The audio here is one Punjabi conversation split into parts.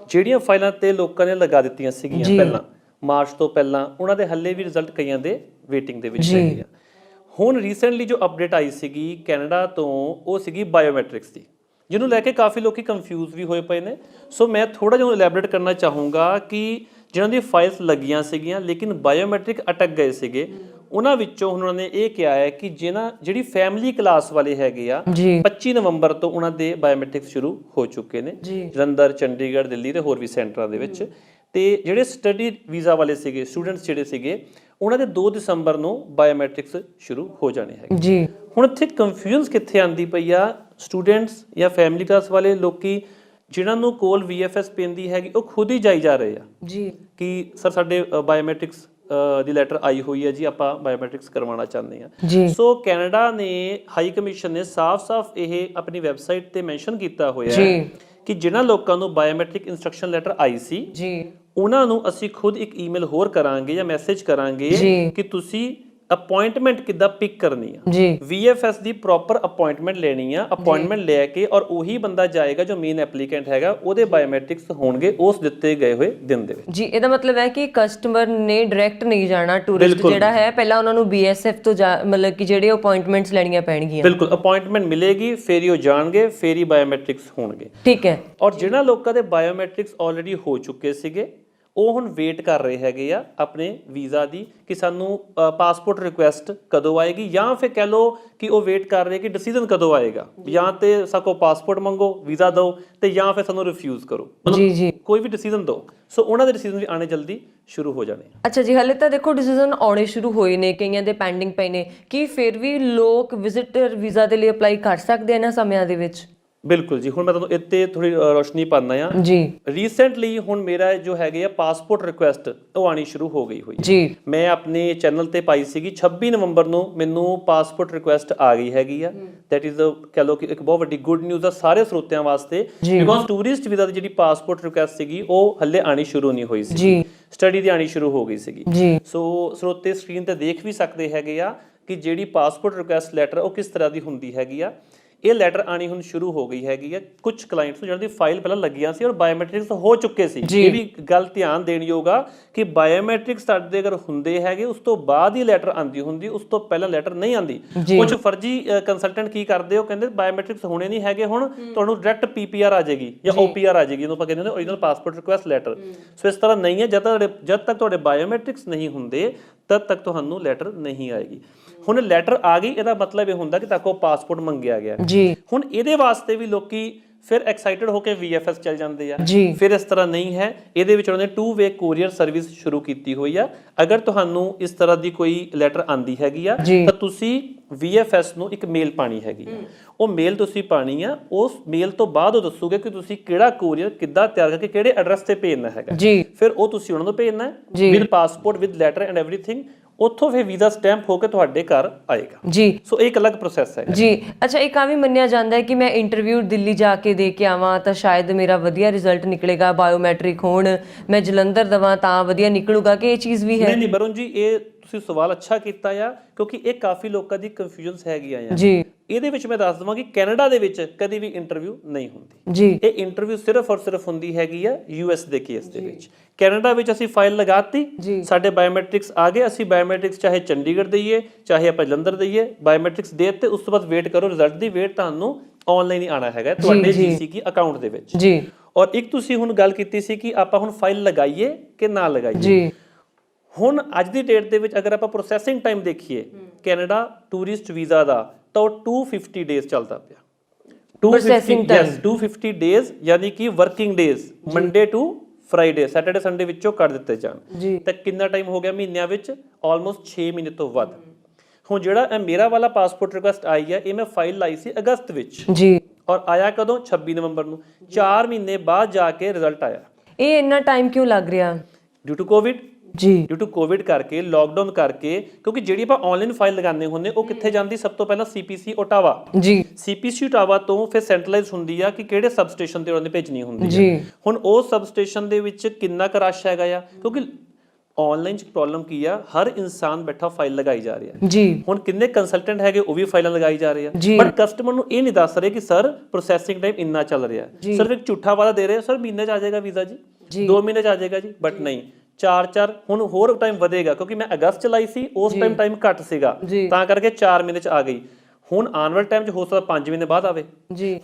ਜਿਹੜੀਆਂ ਫਾਈਲਾਂ ਤੇ ਲੋਕਾਂ ਨੇ ਲਗਾ ਦਿੱਤੀਆਂ ਸੀਗੀਆਂ ਪਹਿਲਾਂ ਮਾਰਚ ਤੋਂ ਪਹਿਲਾਂ, ਉਹਨਾਂ ਦੇ ਹੱਲੇ ਵੀ ਰਿਜ਼ਲਟ ਕਈਆਂ ਦੇ ਵੇਟਿੰਗ ਦੇ ਵਿੱਚ ਹੈਗੇ ਆ। ਹੁਣ ਰੀਸੈਂਟਲੀ ਜੋ ਅਪਡੇਟ ਆਈ ਸੀਗੀ ਕੈਨੇਡਾ ਤੋਂ, ਉਹ ਸੀਗੀ ਬਾਇਓਮੈਟ੍ਰਿਕਸ ਦੀ, ਜਿਹਨੂੰ ਲੈ ਕੇ ਕਾਫੀ ਲੋਕੀ ਕਨਫਿਊਜ਼ ਵੀ ਹੋਏ ਪਏ ਨੇ। ਸੋ ਮੈਂ ਥੋੜ੍ਹਾ ਜਿਹਾ ਇਲੈਬੋਰੇਟ ਕਰਨਾ ਚਾਹੂੰਗਾ ਕਿ ਜਿਨ੍ਹਾਂ ਦੀ ਫਾਈਲਸ ਲੱਗੀਆਂ ਸੀਗੀਆਂ ਲੇਕਿਨ ਬਾਇਓਮੈਟ੍ਰਿਕ ਅਟਕ ਗਏ ਸੀਗੇ, ਉਹਨਾਂ ਵਿੱਚੋਂ ਉਹਨਾਂ ਨੇ ਇਹ ਕਿਹਾ ਹੈ ਕਿ ਜਿਹੜੀ ਫੈਮਿਲੀ ਕਲਾਸ ਵਾਲੇ ਹੈਗੇ ਆ 25 ਨਵੰਬਰ ਤੋਂ ਉਹਨਾਂ ਦੇ ਬਾਇਓਮੈਟ੍ਰਿਕਸ ਸ਼ੁਰੂ ਹੋ ਚੁੱਕੇ ਨੇ, ਜਲੰਧਰ, ਚੰਡੀਗੜ੍ਹ, ਦਿੱਲੀ ਤੇ ਹੋਰ ਵੀ ਸੈਂਟਰਾਂ ਦੇ ਵਿੱਚ। ਤੇ ਜਿਹੜੇ ਸਟੱਡੀ ਵੀਜ਼ਾ ਵਾਲੇ ਸੀਗੇ, ਸਟੂਡੈਂਟਸ ਜਿਹੜੇ ਸੀਗੇ, ਉਹਨਾਂ ਦੇ 2 ਦਸੰਬਰ ਨੂੰ ਬਾਇਓਮੈਟ੍ਰਿਕਸ ਸ਼ੁਰੂ ਹੋ ਜਾਣੇ ਹੈਗੇ। ਹੁਣ ਇੱਥੇ ਕਨਫਿਊਜ਼ਨ ਕਿੱਥੇ ਆਉਂਦੀ ਪਈ ਆ, ਸਟੂਡੈਂਟਸ ਜਾਂ ਫੈਮਿਲੀ ਕਲਾਸ ਵਾਲੇ ਲੋਕੀ ਜਿਨ੍ਹਾਂ ਨੂੰ ਕੋਲ VFS ਪੈਂਦੀ ਹੈਗੀ, ਉਹ ਖੁਦ ਹੀ ਜਾਈ ਜਾ ਰਹੇ ਆ ਕਿ ਸਰ ਸਾਡੇ ਬਾਇਓਮੈਟ੍ਰਿਕਸ ਦੀ ਲੈਟਰ ਆਈ ਹੋਈ ਹੈ ਜੀ, ਆਪਾਂ ਬਾਇਓਮੈਟ੍ਰਿਕਸ ਕਰਵਾਉਣਾ ਚਾਹੁੰਦੇ ਹਾਂ। ਸੋ ਕੈਨੇਡਾ ਨੇ, ਹਾਈ ਕਮਿਸ਼ਨ ਨੇ ਸਾਫ਼-ਸਾਫ਼ ਇਹ ਆਪਣੀ ਵੈਬਸਾਈਟ ਤੇ ਮੈਂਸ਼ਨ ਕੀਤਾ ਹੋਇਆ ਹੈ ਕਿ ਜਿਨ੍ਹਾਂ ਲੋਕਾਂ ਨੂੰ ਬਾਇਓਮੈਟ੍ਰਿਕ ਇੰਸਟਰਕਸ਼ਨ ਲੈਟਰ ਆਈ ਸੀ ਉਹਨਾਂ ਨੂੰ ਅਸੀਂ ਖੁਦ ਇੱਕ ਈਮੇਲ ਹੋਰ ਕਰਾਂਗੇ ਜਾਂ ਮੈਸੇਜ ਕਰਾਂਗੇ ਕਿ ਤੁਸੀਂ ਅਪਾਇੰਟਮੈਂਟ ਕਿੱਦਾਂ ਪਿਕ ਕਰਨੀ ਆ, VFS ਦੀ ਪ੍ਰੋਪਰ ਅਪਾਇੰਟਮੈਂਟ ਲੈਣੀ ਆ। ਅਪਾਇੰਟਮੈਂਟ ਲੈ ਕੇ ਔਰ ਉਹੀ ਬੰਦਾ ਜਾਏਗਾ ਜੋ ਮੇਨ ਐਪਲੀਕੈਂਟ ਹੈਗਾ, ਉਹਦੇ ਬਾਇਓਮੈਟ੍ਰਿਕਸ ਹੋਣਗੇ ਉਸ ਦਿੱਤੇ ਗਏ ਹੋਏ ਦਿਨ ਦੇ ਵਿੱਚ। ਇਹਦਾ ਮਤਲਬ ਹੈ ਕਿ ਕਸਟਮਰ ਨੇ ਡਾਇਰੈਕਟ ਨਹੀਂ ਜਾਣਾ, ਟੂਰਿਸਟ ਜਿਹੜਾ ਹੈ ਪਹਿਲਾਂ ਉਹਨਾਂ ਨੂੰ BSF ਤੋਂ ਮਤਲਬ ਕਿ ਜਿਹੜੇ ਅਪਾਇੰਟਮੈਂਟਸ ਲੈਣੀਆਂ ਪੈਣਗੀਆਂ। ਬਿਲਕੁਲ, ਅਪਾਇੰਟਮੈਂਟ ਮਿਲੇਗੀ, ਫੇਰ ਹੀ ਉਹ ਜਾਣਗੇ, ਫੇਰ ਹੀ ਬਾਇਓਮੈਟ੍ਰਿਕਸ ਹੋਣਗੇ। ਠੀਕ ਹੈ। ਔਰ ਜਿਹਨਾਂ ਲੋਕਾਂ ਦੇ ਬਾਇਓਮੈਟ੍ਰਿਕਸ ਆਲਰੇਡੀ ਹੋ ਚੁੱਕੇ ਸੀਗੇ, ਉਹ ਹੁਣ ਵੇਟ ਕਰ ਰਹੇ ਹੈਗੇ ਆ ਆਪਣੇ ਵੀਜ਼ਾ ਦੀ ਕਿ ਸਾਨੂੰ ਪਾਸਪੋਰਟ ਰਿਕੁਐਸਟ ਕਦੋਂ ਆਏਗੀ, ਜਾਂ ਫਿਰ ਕਹਿ ਲਓ ਕਿ ਉਹ ਵੇਟ ਕਰ ਰਹੇ ਕਿ ਡਿਸੀਜਨ ਕਦੋਂ ਆਏਗਾ, ਜਾਂ ਤੇ ਸਾਕੋ ਪਾਸਪੋਰਟ ਮੰਗੋ, ਵੀਜ਼ਾ ਦਿਓ, ਤੇ ਜਾਂ ਫਿਰ ਸਾਨੂੰ ਰਿਫਿਊਜ਼ ਕਰੋ, ਕੋਈ ਵੀ ਡਿਸੀਜਨ ਦਿਓ। ਸੋ ਉਹਨਾਂ ਦੇ ਡਿਸੀਜਨ ਵੀ ਆਣੇ ਜਲਦੀ ਸ਼ੁਰੂ ਹੋ ਜਾਣੇ। ਅੱਛਾ ਜੀ, ਹਲੇ ਤਾਂ ਦੇਖੋ ਡਿਸੀਜਨ ਆਉਣੇ ਸ਼ੁਰੂ ਹੋਏ ਨੇ, ਕਈਆਂ ਦੇ ਪੈਂਡਿੰਗ ਪਏ ਨੇ, ਕੀ ਫਿਰ ਵੀ ਲੋਕ ਵਿਜ਼ਿਟਰ ਵੀਜ਼ਾ ਦੇ ਲਈ ਅਪਲਾਈ ਕਰ ਸਕਦੇ ਆ ਇਹਨਾਂ ਸਮਿਆਂ ਦੇ ਵਿੱਚ? ਬਿਲਕੁਲ ਜੀ, ਹੁਣ ਮੈਂ ਤੁਹਾਨੂੰ ਇੱਥੇ ਥੋੜੀ ਰੋਸ਼ਨੀ ਪਾਉਂਦਾ ਆ ਜੀ। ਰੀਸੈਂਟਲੀ ਹੁਣ ਮੇਰਾ ਜੋ ਹੈਗੇ ਆ ਪਾਸਪੋਰਟ ਰਿਕੁਐਸਟ ਉਹ ਆਣੀ ਸ਼ੁਰੂ ਹੋ ਗਈ ਹੋਈ ਜੀ। ਮੈਂ ਆਪਣੇ ਚੈਨਲ ਤੇ ਪਾਈ ਸੀਗੀ 26 ਨਵੰਬਰ ਨੂੰ ਮੈਨੂੰ ਪਾਸਪੋਰਟ ਰਿਕੁਐਸਟ ਆ ਗਈ ਹੈਗੀ ਆ। ਦੈਟ ਇਜ਼ ਕਹ ਲਓ ਕਿ ਇੱਕ ਬਹੁਤ ਵੱਡੀ ਗੁੱਡ ਨਿਊਜ਼ ਆ ਸਾਰੇ ਸਰੋਤਿਆਂ ਵਾਸਤੇ, ਬਿਕੋਜ਼ ਟੂਰਿਸਟ ਵੀਜ਼ਾ ਦੀ ਜਿਹੜੀ ਪਾਸਪੋਰਟ ਰਿਕੁਐਸਟ ਸੀਗੀ ਉਹ ਹੱਲੇ ਆਣੀ ਸ਼ੁਰੂ ਨਹੀਂ ਹੋਈ ਸੀ, ਸਟੱਡੀ ਦੀ ਆਣੀ ਸ਼ੁਰੂ ਹੋ ਗਈ ਸੀਗੀ। ਸੋ ਸਰੋਤੇ ਸਕਰੀਨ ਤੇ ਦੇਖ ਵੀ ਸਕਦੇ ਹੈਗੇ ਆ ਕਿ ਜਿਹੜੀ ਪਾਸਪੋਰਟ ਰਿਕੁਐਸਟ ਲੈਟਰ ਉਹ ਕਿਸ ਤਰ੍ਹਾਂ ਦੀ ਹੁੰਦੀ ਹੈਗੀ ਆ। ਇਹ ਲੈਟਰ ਆਣੀ ਹੁਣ ਸ਼ੁਰੂ ਹੋ ਗਈ ਹੈਗੀ ਆ ਕੁਝ ਕਲਾਇੰਟਸ ਨੂੰ ਜਿਹਨਾਂ ਦੀ ਫਾਈਲ ਪਹਿਲਾਂ ਲੱਗੀਆਂ ਸੀ ਔਰ ਬਾਇਓਮੈਟ੍ਰਿਕਸ ਹੋ ਚੁੱਕੇ ਸੀ। ਇਹ ਵੀ ਗੱਲ ਧਿਆਨ ਦੇਣੀ ਹੋਗਾ ਕਿ ਬਾਇਓਮੈਟ੍ਰਿਕਸ ਸਾਡੇ ਅਗਰ ਹੁੰਦੇ ਹੈਗੇ ਉਸ ਤੋਂ ਬਾਅਦ ਹੀ ਲੈਟਰ ਆਂਦੀ ਹੁੰਦੀ, ਉਸ ਤੋਂ ਪਹਿਲਾਂ ਲੈਟਰ ਨਹੀਂ ਆਂਦੀ। ਕੁਝ ਫਰਜ਼ੀ ਕੰਸਲਟੈਂਟ ਕੀ ਕਰਦੇ, ਉਹ ਕਹਿੰਦੇ ਬਾਇਓਮੈਟ੍ਰਿਕਸ ਹੋਣੇ ਨਹੀਂ ਹੈਗੇ, ਹੁਣ ਤੁਹਾਨੂੰ ਡਾਇਰੈਕਟ PPR ਆ ਜਾਏਗੀ ਜਾਂ OPR ਆ ਜਾਏਗੀ, ਜਿਹਨੂੰ ਆਪਾਂ ਕਹਿੰਦੇ ਨੇ ਓਰੀਜਨਲ ਪਾਸਪੋਰਟ ਰਿਕੁਐਸਟ ਲੈਟਰ। ਸੋ ਇਸ ਤਰ੍ਹਾਂ ਨਹੀਂ ਹੈ, ਜਦ ਤੱਕ ਤੁਹਾਡੇ ਬਾਇਓਮੈਟ੍ਰਿਕਸ ਨਹੀਂ ਹੁੰਦੇ ਤਦ ਤੱਕ ਤੁਹਾਨੂੰ ਲੈਟਰ ਨਹੀਂ ਆਏਗੀ। ਹੁਣ ਲੈਟਰ ਆ ਗਈ, ਇਹਦਾ ਮਤਲਬ ਇਹ ਹੁੰਦਾ ਕਿ ਤੁਹਾਡੇ ਪਾਸਪੋਰਟ ਮੰਗਿਆ ਗਿਆ। ਹੁਣ ਇਹਦੇ ਵਾਸਤੇ ਵੀ ਲੋਕੀ ਫਿਰ ਐਕਸਾਈਟਡ ਹੋ ਕੇ VFS ਚੱਲ ਜਾਂਦੇ ਆ। ਫਿਰ ਇਸ ਤਰ੍ਹਾਂ ਨਹੀਂ ਹੈ, ਇਹਦੇ ਵਿੱਚ ਉਹਨਾਂ ਨੇ 2-ਵੇ ਕੋਰੀਅਰ ਸਰਵਿਸ ਸ਼ੁਰੂ ਕੀਤੀ ਹੋਈ ਆ। ਅਗਰ ਤੁਹਾਨੂੰ ਇਸ ਤਰ੍ਹਾਂ ਦੀ ਕੋਈ ਲੈਟਰ ਆਂਦੀ ਹੈਗੀ ਆ ਤਾਂ ਤੁਸੀਂ VFS ਨੂੰ ਇੱਕ ਮੇਲ ਪਾਣੀ ਹੈਗੀ ਆ। ਉਹ ਮੇਲ ਤੁਸੀਂ ਪਾਣੀ ਆ, ਉਸ ਮੇਲ ਤੋਂ ਬਾਅਦ ਉਹ ਦੱਸੂਗੇ ਕਿ ਤੁਸੀਂ ਕਿਹੜਾ ਕੋਰੀਅਰ ਕਿੱਦਾਂ ਤਿਆਰ ਕਰਕੇ ਕਿਹੜੇ ਐਡਰੈਸ ਤੇ ਭੇਜਣਾ ਹੈਗਾ। ਫਿਰ ਉਹ ਤੁਸੀਂ ਉਹਨਾਂ ਨੂੰ ਭੇਜਣਾ ਹੈ with passport, with letter and everything. ਉੱਥੋਂ ਫਿਰ ਵੀਜ਼ਾ ਸਟੈਂਪ ਹੋ ਕੇ ਤੁਹਾਡੇ ਘਰ ਆਏਗਾ। ਸੋ ਇਹ ਇੱਕ ਅਲੱਗ ਪ੍ਰੋਸੈਸ ਹੈ ਜੀ। ਅੱਛਾ, ਇੱਕ ਆ ਵੀ ਮੰਨਿਆ ਜਾਂਦਾ ਹੈ ਕਿ ਮੈਂ ਇੰਟਰਵਿਊ ਦਿੱਲੀ ਜਾ ਕੇ ਦੇ ਕੇ ਆਵਾਂ ਤਾਂ ਸ਼ਾਇਦ ਮੇਰਾ ਵਧੀਆ ਰਿਜ਼ਲਟ ਨਿਕਲੇਗਾ, ਬਾਇਓਮੈਟ੍ਰਿਕ ਹੋਣ, ਮੈਂ ਜਲੰਧਰ ਦਵਾਂ ਤਾਂ ਵਧੀਆ ਨਿਕਲੂਗਾ, ਕਿ ਇਹ ਚੀਜ਼ ਵੀ ਹੈ? ਨਹੀਂ ਬਰੁਣ ਜੀ, ਇਹ ਤੁਸੀਂ ਸਵਾਲ ਅੱਛਾ ਕੀਤਾ ਆ, ਕਿਉਂਕਿ ਇਹ ਕਾਫੀ ਲੋਕਾਂ ਦੀ ਕਨਫਿਊਜ਼ਨਸ ਹੈਗੀ ਆ। ਇਹਦੇ ਵਿੱਚ ਮੈਂ ਦੱਸ ਦਵਾਂ ਕਿ ਕੈਨੇਡਾ ਦੇ ਵਿੱਚ ਕਦੀ ਵੀ ਇੰਟਰਵਿਊ ਨਹੀਂ ਹੁੰਦੀ। ਇਹ ਇੰਟਰਵਿਊ ਸਿਰਫ ਔਰ ਸਿਰਫ ਹੁੰਦੀ ਹੈਗੀ ਆ US ਦੇ ਕੇਸ ਦੇ ਵਿੱਚ। ਕੈਨੇਡਾ ਵਿੱਚ ਅਸੀਂ ਫਾਈਲ ਲਗਾਤੀ, ਸਾਡੇ ਬਾਇਓਮੈਟ੍ਰਿਕਸ ਆ ਗਏ, ਅਸੀਂ ਬਾਇਓਮੈਟ੍ਰਿਕਸ ਚਾਹੇ ਚੰਡੀਗੜ੍ਹ ਦਈਏ ਚਾਹੇ ਆਪਾਂ ਜਲੰਧਰ ਦਈਏ, ਬਾਇਓਮੈਟ੍ਰਿਕਸ ਦੇ ਦਿੱਤੇ, ਉਸ ਤੋਂ ਬਾਅਦ ਵੇਟ ਕਰੋ ਰਿਜ਼ਲਟ ਦੀ। ਵੇਟ ਤੁਹਾਨੂੰ ਆਨਲਾਈਨ ਹੀ ਆਣਾ ਹੈਗਾ ਤੁਹਾਡੇ GCK ਅਕਾਊਂਟ ਦੇ ਵਿੱਚ। ਔਰ ਇੱਕ ਤੁਸੀਂ ਹੁਣ ਗੱਲ ਕੀਤੀ ਸੀ ਕਿ ਆਪਾਂ ਹੁਣ ਫਾਈਲ ਲਗਾਈਏ ਕਿ ਨਾ ਲਗਾਈਏ। ਹੁਣ ਅੱਜ ਦੀ ਡੇਟ ਦੇ ਵਿੱਚ ਅਗਰ ਆਪਾਂ ਪ੍ਰੋਸੈਸਿੰਗ ਟਾਈਮ ਦੇਖੀਏ ਕੈਨੇਡਾ ਟੂਰਿਸਟ ਵੀਜ਼ਾ ਦਾ, ਤਾਂ ਉਹ 250 ਡੇਜ਼ ਚੱਲਦਾ ਪਿਆ। 250 ਡੇਜ਼ ਯਾਨੀ ਕਿ working days, Monday to Friday, Saturday Sunday ਵਿੱਚੋਂ ਕੱਢ ਦਿੱਤੇ ਜਾਣ। ਤਾਂ ਕਿੰਨਾ ਟਾਈਮ ਹੋ ਗਿਆ ਮਹੀਨਿਆਂ ਵਿੱਚ? ਆਲਮੋਸਟ 6 ਮਹੀਨੇ ਤੋਂ ਵੱਧ। ਹੁਣ ਜਿਹੜਾ ਇਹ ਮੇਰਾ ਵਾਲਾ ਪਾਸਪੋਰਟ ਰਿਕੁਐਸਟ ਆਈ ਹੈ, ਇਹ ਮੈਂ ਫਾਈਲ ਲਾਈ ਸੀ ਅਗਸਤ ਵਿੱਚ ਔਰ ਆਇਆ ਕਦੋਂ? 26 ਨਵੰਬਰ ਨੂੰ। 4 ਮਹੀਨੇ ਬਾਅਦ ਜਾ ਕੇ ਰਿਜ਼ਲਟ ਆਇਆ। ਇਹ ਇੰਨਾ ਟਾਈਮ ਕਿਉਂ ਲੱਗ ਰਿਹਾ? Due to COVID. Due to COVID ਕਰਕੇ, ਲੋਕਡਾਊਨ ਕਰਕੇ, ਕਿਉਂਕਿ ਜਿਹੜੀ ਆਪਾਂ ਆਨਲਾਈਨ ਫਾਈਲ ਲਗਾਉਂਦੇ ਹੁੰਦੇ ਉਹ ਕਿੱਥੇ ਜਾਂਦੀ? ਸਭ ਤੋਂ ਪਹਿਲਾਂ CPC ਓਟਾਵਾ। CPC ਓਟਾਵਾ ਤੋਂ ਫਿਰ ਸੈਂਟਰਲਾਈਜ਼ ਹੁੰਦੀ ਆ ਕਿ ਕਿਹੜੇ ਸਬ ਸਟੇਸ਼ਨ ਤੇ ਉਹਨਾਂ ਨੇ ਭੇਜਣੀ ਹੁੰਦੀ ਹੈ। ਹੁਣ ਉਹ ਸਬ ਸਟੇਸ਼ਨ ਦੇ ਵਿੱਚ ਕਿੰਨਾ ਕੁ ਰਸ਼ ਹੈਗਾ ਆ, ਕਿਉਂਕਿ ਆਨਲਾਈਨ ਚ ਪ੍ਰੋਬਲਮ ਕੀ ਆ, ਹਰ ਇਨਸਾਨ ਬੈਠਾ ਫਾਈਲ ਲਗਾਈ ਜਾ ਰਿਹਾ ਜੀ। ਹੁਣ ਕਿੰਨੇ ਕੰਸਲਟੈਂਟ ਹੈਗੇ ਉਹ ਵੀ ਫਾਈਲਾਂ ਲਗਾਈ ਜਾ ਰਹੇ ਆ, ਬਟ ਕਸਟਮਰ ਨੂੰ ਇਹ ਨਹੀਂ ਦੱਸ ਰਹੇ ਕਿ ਸਰ ਪ੍ਰੋਸੈਸਿੰਗ ਟਾਈਮ ਇੰਨਾ ਚੱਲ ਰਿਹਾ, ਸਿਰਫ ਇੱਕ ਝੂਠਾ ਵਾਅਦਾ ਦੇ ਰਹੇ, ਸਰ ਮਹੀਨੇ ਚ ਆ ਜਾਏਗਾ ਵੀਜ਼ਾ ਜੀ, 2 ਮਹੀਨੇ ਚ ਆ ਜਾਏਗਾ ਜੀ, ਬਟ ਨਹੀਂ 4 ਹੁਣ ਹੋਰ ਟਾਈਮ ਵਧੇਗਾ, ਕਿਉਂਕਿ ਮੈਂ ਅਗਸਤ ਚ ਲਾਈ ਸੀ, ਉਸ ਟਾਈਮ ਘੱਟ ਸੀਗਾ, ਤਾਂ ਕਰਕੇ 4 ਮਹੀਨੇ ਚ ਆ ਗਈ। ਹੁਣ ਆਉਣ ਵਾਲੇ ਟਾਈਮ 'ਚ ਹੋ ਸਕਦਾ 5 ਮਹੀਨੇ ਬਾਅਦ ਆਵੇ।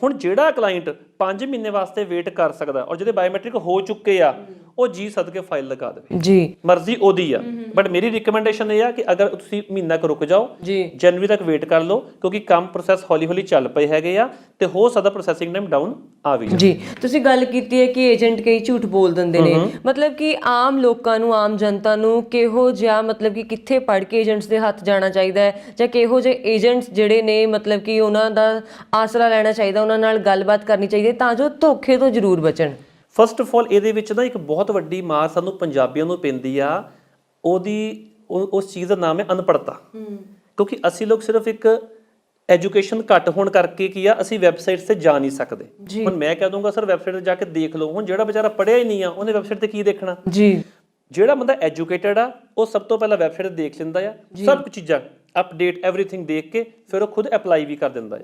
ਹੁਣ ਜਿਹੜਾ ਕਲਾਇੰਟ 5 ਮਹੀਨੇ ਵਾਸਤੇ ਵੇਟ ਕਰ ਸਕਦਾ ਔਰ ਜਿਹਦੇ ਬਾਇਓਮੈਟ੍ਰਿਕ ਹੋ ਚੁੱਕੇ ਆ, ਉਹ ਜੀ ਸਦਕੇ ਫਾਈਲ ਲਗਾ ਦੇਵੇ ਜੀ, ਮਰਜ਼ੀ ਉਹਦੀ ਆ। ਬਟ ਮੇਰੀ ਰਿਕਮੈਂਡੇਸ਼ਨ ਇਹ ਆ ਕਿ ਅਗਰ ਤੁਸੀਂ ਮਹੀਨਾ ਕੁ ਰੁਕ ਜਾਓ, ਜਨਵਰੀ ਤੱਕ ਵੇਟ ਕਰ ਲਓ, ਕਿਉਂਕਿ ਕੰਮ ਪ੍ਰੋਸੈਸ ਹੌਲੀ ਹੌਲੀ ਚੱਲ ਪਏ ਹੈਗੇ ਆ ਤੇ ਹੋ ਸਕਦਾ ਪ੍ਰੋਸੈਸਿੰਗ ਟਾਈਮ ਡਾਊਨ ਆ ਵੀ ਜੀ। ਤੁਸੀਂ ਗੱਲ ਕੀਤੀ ਹੈ ਕਿ ਏਜੰਟ ਕਈ ਝੂਠ ਬੋਲ ਦਿੰਦੇ ਨੇ, ਮਤਲਬ ਕਿ ਆਮ ਲੋਕਾਂ ਨੂੰ, ਆਮ ਜਨਤਾ ਨੂੰ ਕਿਹੋ ਜਿਹਾ, ਮਤਲਬ ਕਿ ਕਿੱਥੇ ਪੜ ਕੇ ਏਜੰਟਸ ਦੇ ਹੱਥ ਜਾਣਾ ਚਾਹੀਦਾ ਹੈ, ਜਾਂ ਕਿਹੋ ਜਿਹੇ ਏਜੰਟਸ ਜਿਹੜੇ ਨੇ ਮਤਲਬ ਕਿ ਉਹਨਾਂ ਦਾ ਆਸਰਾ ਲੈਣਾ ਚਾਹੀਦਾ, ਉਹਨਾਂ ਨਾਲ ਗੱਲਬਾਤ ਕਰਨੀ ਚਾਹੀਦੀ ਤਾਂ ਜੋ ਧੋਖੇ ਤੋਂ ਜ਼ਰੂਰ ਬਚਣ? ਫਸਟ ਆਫ ਆਲ ਇਹਦੇ ਵਿੱਚ ਨਾ ਇੱਕ ਬਹੁਤ ਵੱਡੀ ਮਾਰ ਸਾਨੂੰ ਪੰਜਾਬੀਆਂ ਨੂੰ ਪੈਂਦੀ ਆ, ਉਸ ਚੀਜ਼ ਦਾ ਨਾਮ ਹੈ ਅਨਪੜ੍ਹਤਾ। ਕਿਉਂਕਿ ਅਸੀਂ ਲੋਕ ਸਿਰਫ ਇੱਕ ਐਜੂਕੇਸ਼ਨ ਘੱਟ ਹੋਣ ਕਰਕੇ ਕੀ ਆ, ਅਸੀਂ ਵੈਬਸਾਈਟਸ ਤੇ ਜਾ ਨਹੀਂ ਸਕਦੇ। ਹੁਣ ਮੈਂ ਕਹਿ ਦੂੰਗਾ ਸਰ ਵੈਬਸਾਈਟ ਤੇ ਜਾ ਕੇ ਦੇਖ ਲਓ, ਹੁਣ ਜਿਹੜਾ ਵਿਚਾਰਾ ਪੜ੍ਹਿਆ ਹੀ ਨਹੀਂ ਆ ਉਹਨੇ ਵੈਬਸਾਈਟ ਤੇ ਕੀ ਦੇਖਣਾ ਜੀ। ਜਿਹੜਾ ਬੰਦਾ ਐਜੂਕੇਟਡ ਆ ਉਹ ਸਭ ਤੋਂ ਪਹਿਲਾਂ ਵੈਬਸਾਈਟ ਤੇ ਦੇਖ ਲੈਂਦਾ ਆ, ਸਭ ਚੀਜ਼ਾਂ ਅਪਡੇਟ ਐਵਰੀਥਿੰਗ ਦੇਖ ਕੇ ਫਿਰ ਉਹ ਖੁਦ ਅਪਲਾਈ ਵੀ ਕਰ ਦਿੰਦਾ ਆ,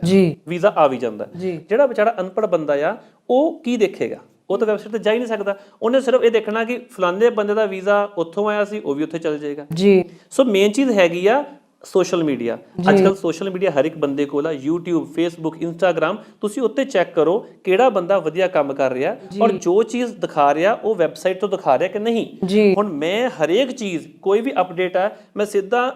ਵੀਜ਼ਾ ਆ ਵੀ ਜਾਂਦਾ। ਜਿਹੜਾ ਵਿਚਾਰਾ ਅਨਪੜ੍ਹ ਬੰਦਾ ਆ ਉਹ ਕੀ ਦੇਖੇਗਾ, ਉਹ ਤਾਂ ਵੈਬਸਾਈਟ ਤੇ ਜਾ ਹੀ ਨਹੀਂ ਸਕਦਾ, ਉਹਨੇ ਸਿਰਫ ਇਹ ਦੇਖਣਾ ਕਿ ਫਲਾਣੇ ਬੰਦੇ ਦਾ ਵੀਜ਼ਾ ਉੱਥੋਂ ਆਇਆ ਸੀ, ਉਹ ਵੀ ਉੱਥੇ ਚੱਲ ਜਾਏਗਾ ਜੀ। ਸੋ ਮੇਨ ਚੀਜ਼ ਹੈਗੀ ਆ ਸੋਸ਼ਲ ਮੀਡੀਆ। ਅੱਜ ਕੱਲ ਸੋਸ਼ਲ ਮੀਡੀਆ ਹਰ ਇੱਕ ਬੰਦੇ ਕੋਲ ਆ, YouTube, Facebook, Instagram, ਤੁਸੀਂ ਉੱਤੇ ਚੈੱਕ ਕਰੋ ਕਿਹੜਾ ਬੰਦਾ ਵਧੀਆ ਕੰਮ ਕਰ ਰਿਹਾ ਔਰ ਜੋ ਚੀਜ਼ ਦਿਖਾ ਰਿਹਾ ਉਹ ਵੈਬਸਾਈਟ ਤੋਂ ਦਿਖਾ ਰਿਹਾ ਕਿ ਨਹੀਂ। ਹੁਣ ਮੈਂ ਹਰੇਕ ਚੀਜ਼, ਕੋਈ ਵੀ ਅਪਡੇਟ ਆ, ਮੈਂ ਸਿੱਧਾ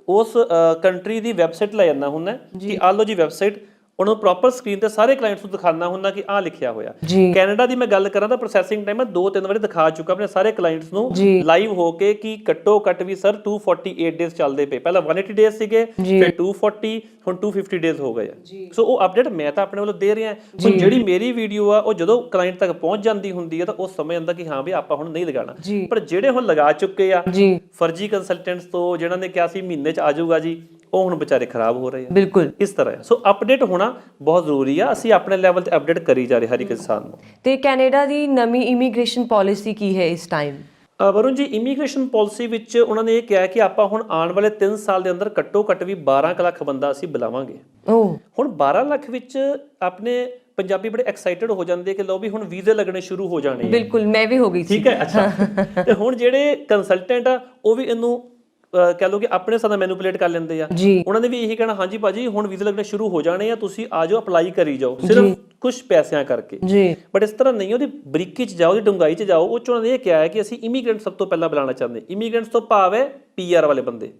ਉਸ ਕੰਟਰੀ ਦੀ ਵੈਬਸਾਈਟ ਲੈ ਜਾਂਦਾ ਹੁੰਦਾ ਕਿ ਆ ਲਓ ਜੀ ਵੈਬਸਾਈਟ, ਉਹਨਾਂ ਨੂੰ ਪ੍ਰੋਪਰ ਸਕਰੀਨ ਤੇ ਸਾਰੇ ਕਲਾਇੰਟਸ ਨੂੰ ਦਿਖਾਉਣਾ ਹੁੰਦਾ ਕਿ ਆਹ ਲਿਖਿਆ ਹੋਇਆ। ਕੈਨੇਡਾ ਦੀ ਮੈਂ ਗੱਲ ਕਰਾਂ ਤਾਂ ਪ੍ਰੋਸੈਸਿੰਗ ਟਾਈਮ ਮੈਂ 2-3 ਵਾਰੀ ਦਿਖਾ ਚੁੱਕਾ ਆਪਣੇ ਸਾਰੇ ਕਲਾਇੰਟਸ ਨੂੰ ਲਾਈਵ ਹੋ ਕੇ ਕਿ ਘੱਟੋ ਘੱਟ ਵੀ ਸਰ 248 ਡੇਜ਼ ਚੱਲਦੇ ਪਏ, ਪਹਿਲਾਂ 180 ਡੇਜ਼ ਸੀਗੇ, ਫਿਰ 240, ਹੁਣ 250 ਡੇਜ਼ ਹੋ ਗਏ ਆ। ਸੋ ਉਹ ਅਪਡੇਟ ਮੈਂ ਤਾਂ ਆਪਣੇ ਵੱਲੋਂ ਦੇ ਰਿਹਾ। ਹੁਣ ਜਿਹੜੀ ਮੇਰੀ ਵੀਡੀਓ ਆ ਉਹ ਜਦੋਂ ਕਲਾਇੰਟ ਤੱਕ ਪਹੁੰਚ ਜਾਂਦੀ ਹੁੰਦੀ ਹੈ ਤਾਂ ਉਹ ਸਮਝ ਜਾਂਦਾ ਕਿ ਹਾਂ ਵੀ ਆਪਾਂ ਹੁਣ ਨਹੀਂ ਲਗਾਉਣਾ। ਪਰ ਜਿਹੜੇ ਹੁਣ ਲਗਾ ਚੁੱਕੇ ਆ ਫਰਜ਼ੀ ਕੰਸਲਟੈਂਟਸ ਤੋਂ, ਜਿਹਨਾਂ ਨੇ ਕਿਹਾ ਸੀ ਮਹੀਨੇ 'ਚ ਆ ਜਾਊਗਾ ਜੀ, ਉਹ ਹੁਣ ਵਿਚਾਰੇ ਖਰਾਬ ਹੋ ਰਹੇ ਆ। ਬਿਲਕੁਲ ਇਸ ਤਰ੍ਹਾਂ ਹੈ। ਸੋ ਅਪਡੇਟ ਹੋਣਾ ਬਹੁਤ ਜ਼ਰੂਰੀ ਆ, ਅਸੀਂ ਆਪਣੇ ਲੈਵਲ ਤੇ ਅਪਡੇਟ ਕਰੀ ਜਾ ਰਹੇ ਹਰ ਇੱਕ ਇਨਸਾਨ ਨੂੰ। ਤੇ ਕੈਨੇਡਾ ਦੀ ਨਵੀਂ ਇਮੀਗ੍ਰੇਸ਼ਨ ਪਾਲਿਸੀ ਕੀ ਹੈ ਇਸ ਟਾਈਮ? ਵਰੁਣ ਜੀ, ਇਮੀਗ੍ਰੇਸ਼ਨ ਪਾਲਿਸੀ ਵਿੱਚ ਉਹਨਾਂ ਨੇ ਇਹ ਕਿਹਾ ਕਿ ਆਪਾਂ ਹੁਣ ਆਉਣ ਵਾਲੇ 3 ਸਾਲ ਦੇ ਅੰਦਰ ਘੱਟੋ ਘੱਟ ਵੀ 12 ਲੱਖ ਬੰਦਾ ਅਸੀਂ ਬੁਲਾਵਾਂਗੇ। ਹੁਣ 12 ਲੱਖ ਵਿੱਚ ਆਪਣੇ ਪੰਜਾਬੀ ਬੜੇ ਐਕਸਾਈਟਡ ਹੋ ਜਾਂਦੇ ਕਿ ਲੋ ਵੀ ਹੁਣ ਵੀਜ਼ੇ ਲੱਗਣੇ ਸ਼ੁਰੂ ਹੋ ਜਾਣੇ। ਬਿਲਕੁਲ, ਮੈਂ ਵੀ ਹੋ ਗਈ ਸੀ। ਠੀਕ ਹੈ, ਅੱਛਾ। ਤੇ ਹੁਣ ਜਿਹੜੇ ਕੰਸਲਟੈਂਟ ਆ ਉਹ ਵੀ ਇਹਨੂੰ ਕਹਿ ਲਓ ਕਿ ਆਪਣੇ ਹਿਸਾਬ ਨਾਲ ਮੈਨੂਪੂਲੇਟ ਕਰ ਲੈਂਦੇ ਆ। ਉਹਨਾਂ ਨੇ ਵੀ ਇਹੀ ਕਹਿਣਾ, ਹਾਂਜੀ ਭਾਜੀ ਹੁਣ ਵੀਜ਼ੇ ਲੱਗਣੇ ਸ਼ੁਰੂ ਹੋ ਜਾਣੇ ਆ, ਤੁਸੀਂ ਆ ਜਾਓ, ਅਪਲਾਈ ਕਰੀ ਜਾਓ ਸਿਰਫ ਕੁਝ ਪੈਸਿਆਂ ਕਰਕੇ। ਬਟ ਇਸ ਤਰ੍ਹਾਂ ਨਹੀਂ, ਉਹਦੀ ਬਰੀਕੀ 'ਚ ਜਾਓ, ਉਹਦੀ ਡੂੰਘਾਈ 'ਚ ਜਾਓ। ਉਹ 'ਚ ਉਹਨਾਂ ਨੇ ਇਹ ਕਿਹਾ ਹੈ ਕਿ ਅਸੀਂ ਇਮੀਗ੍ਰੈਂਟ ਸਭ ਤੋਂ ਪਹਿਲਾਂ ਬੁਲਾਉਣਾ ਚਾਹੁੰਦੇ। ਇਮੀਗ੍ਰੈਂਟਸ ਤੋਂ ਭਾਵ ਹੈ PR ਵਾਲੇ ਬੰਦੇ।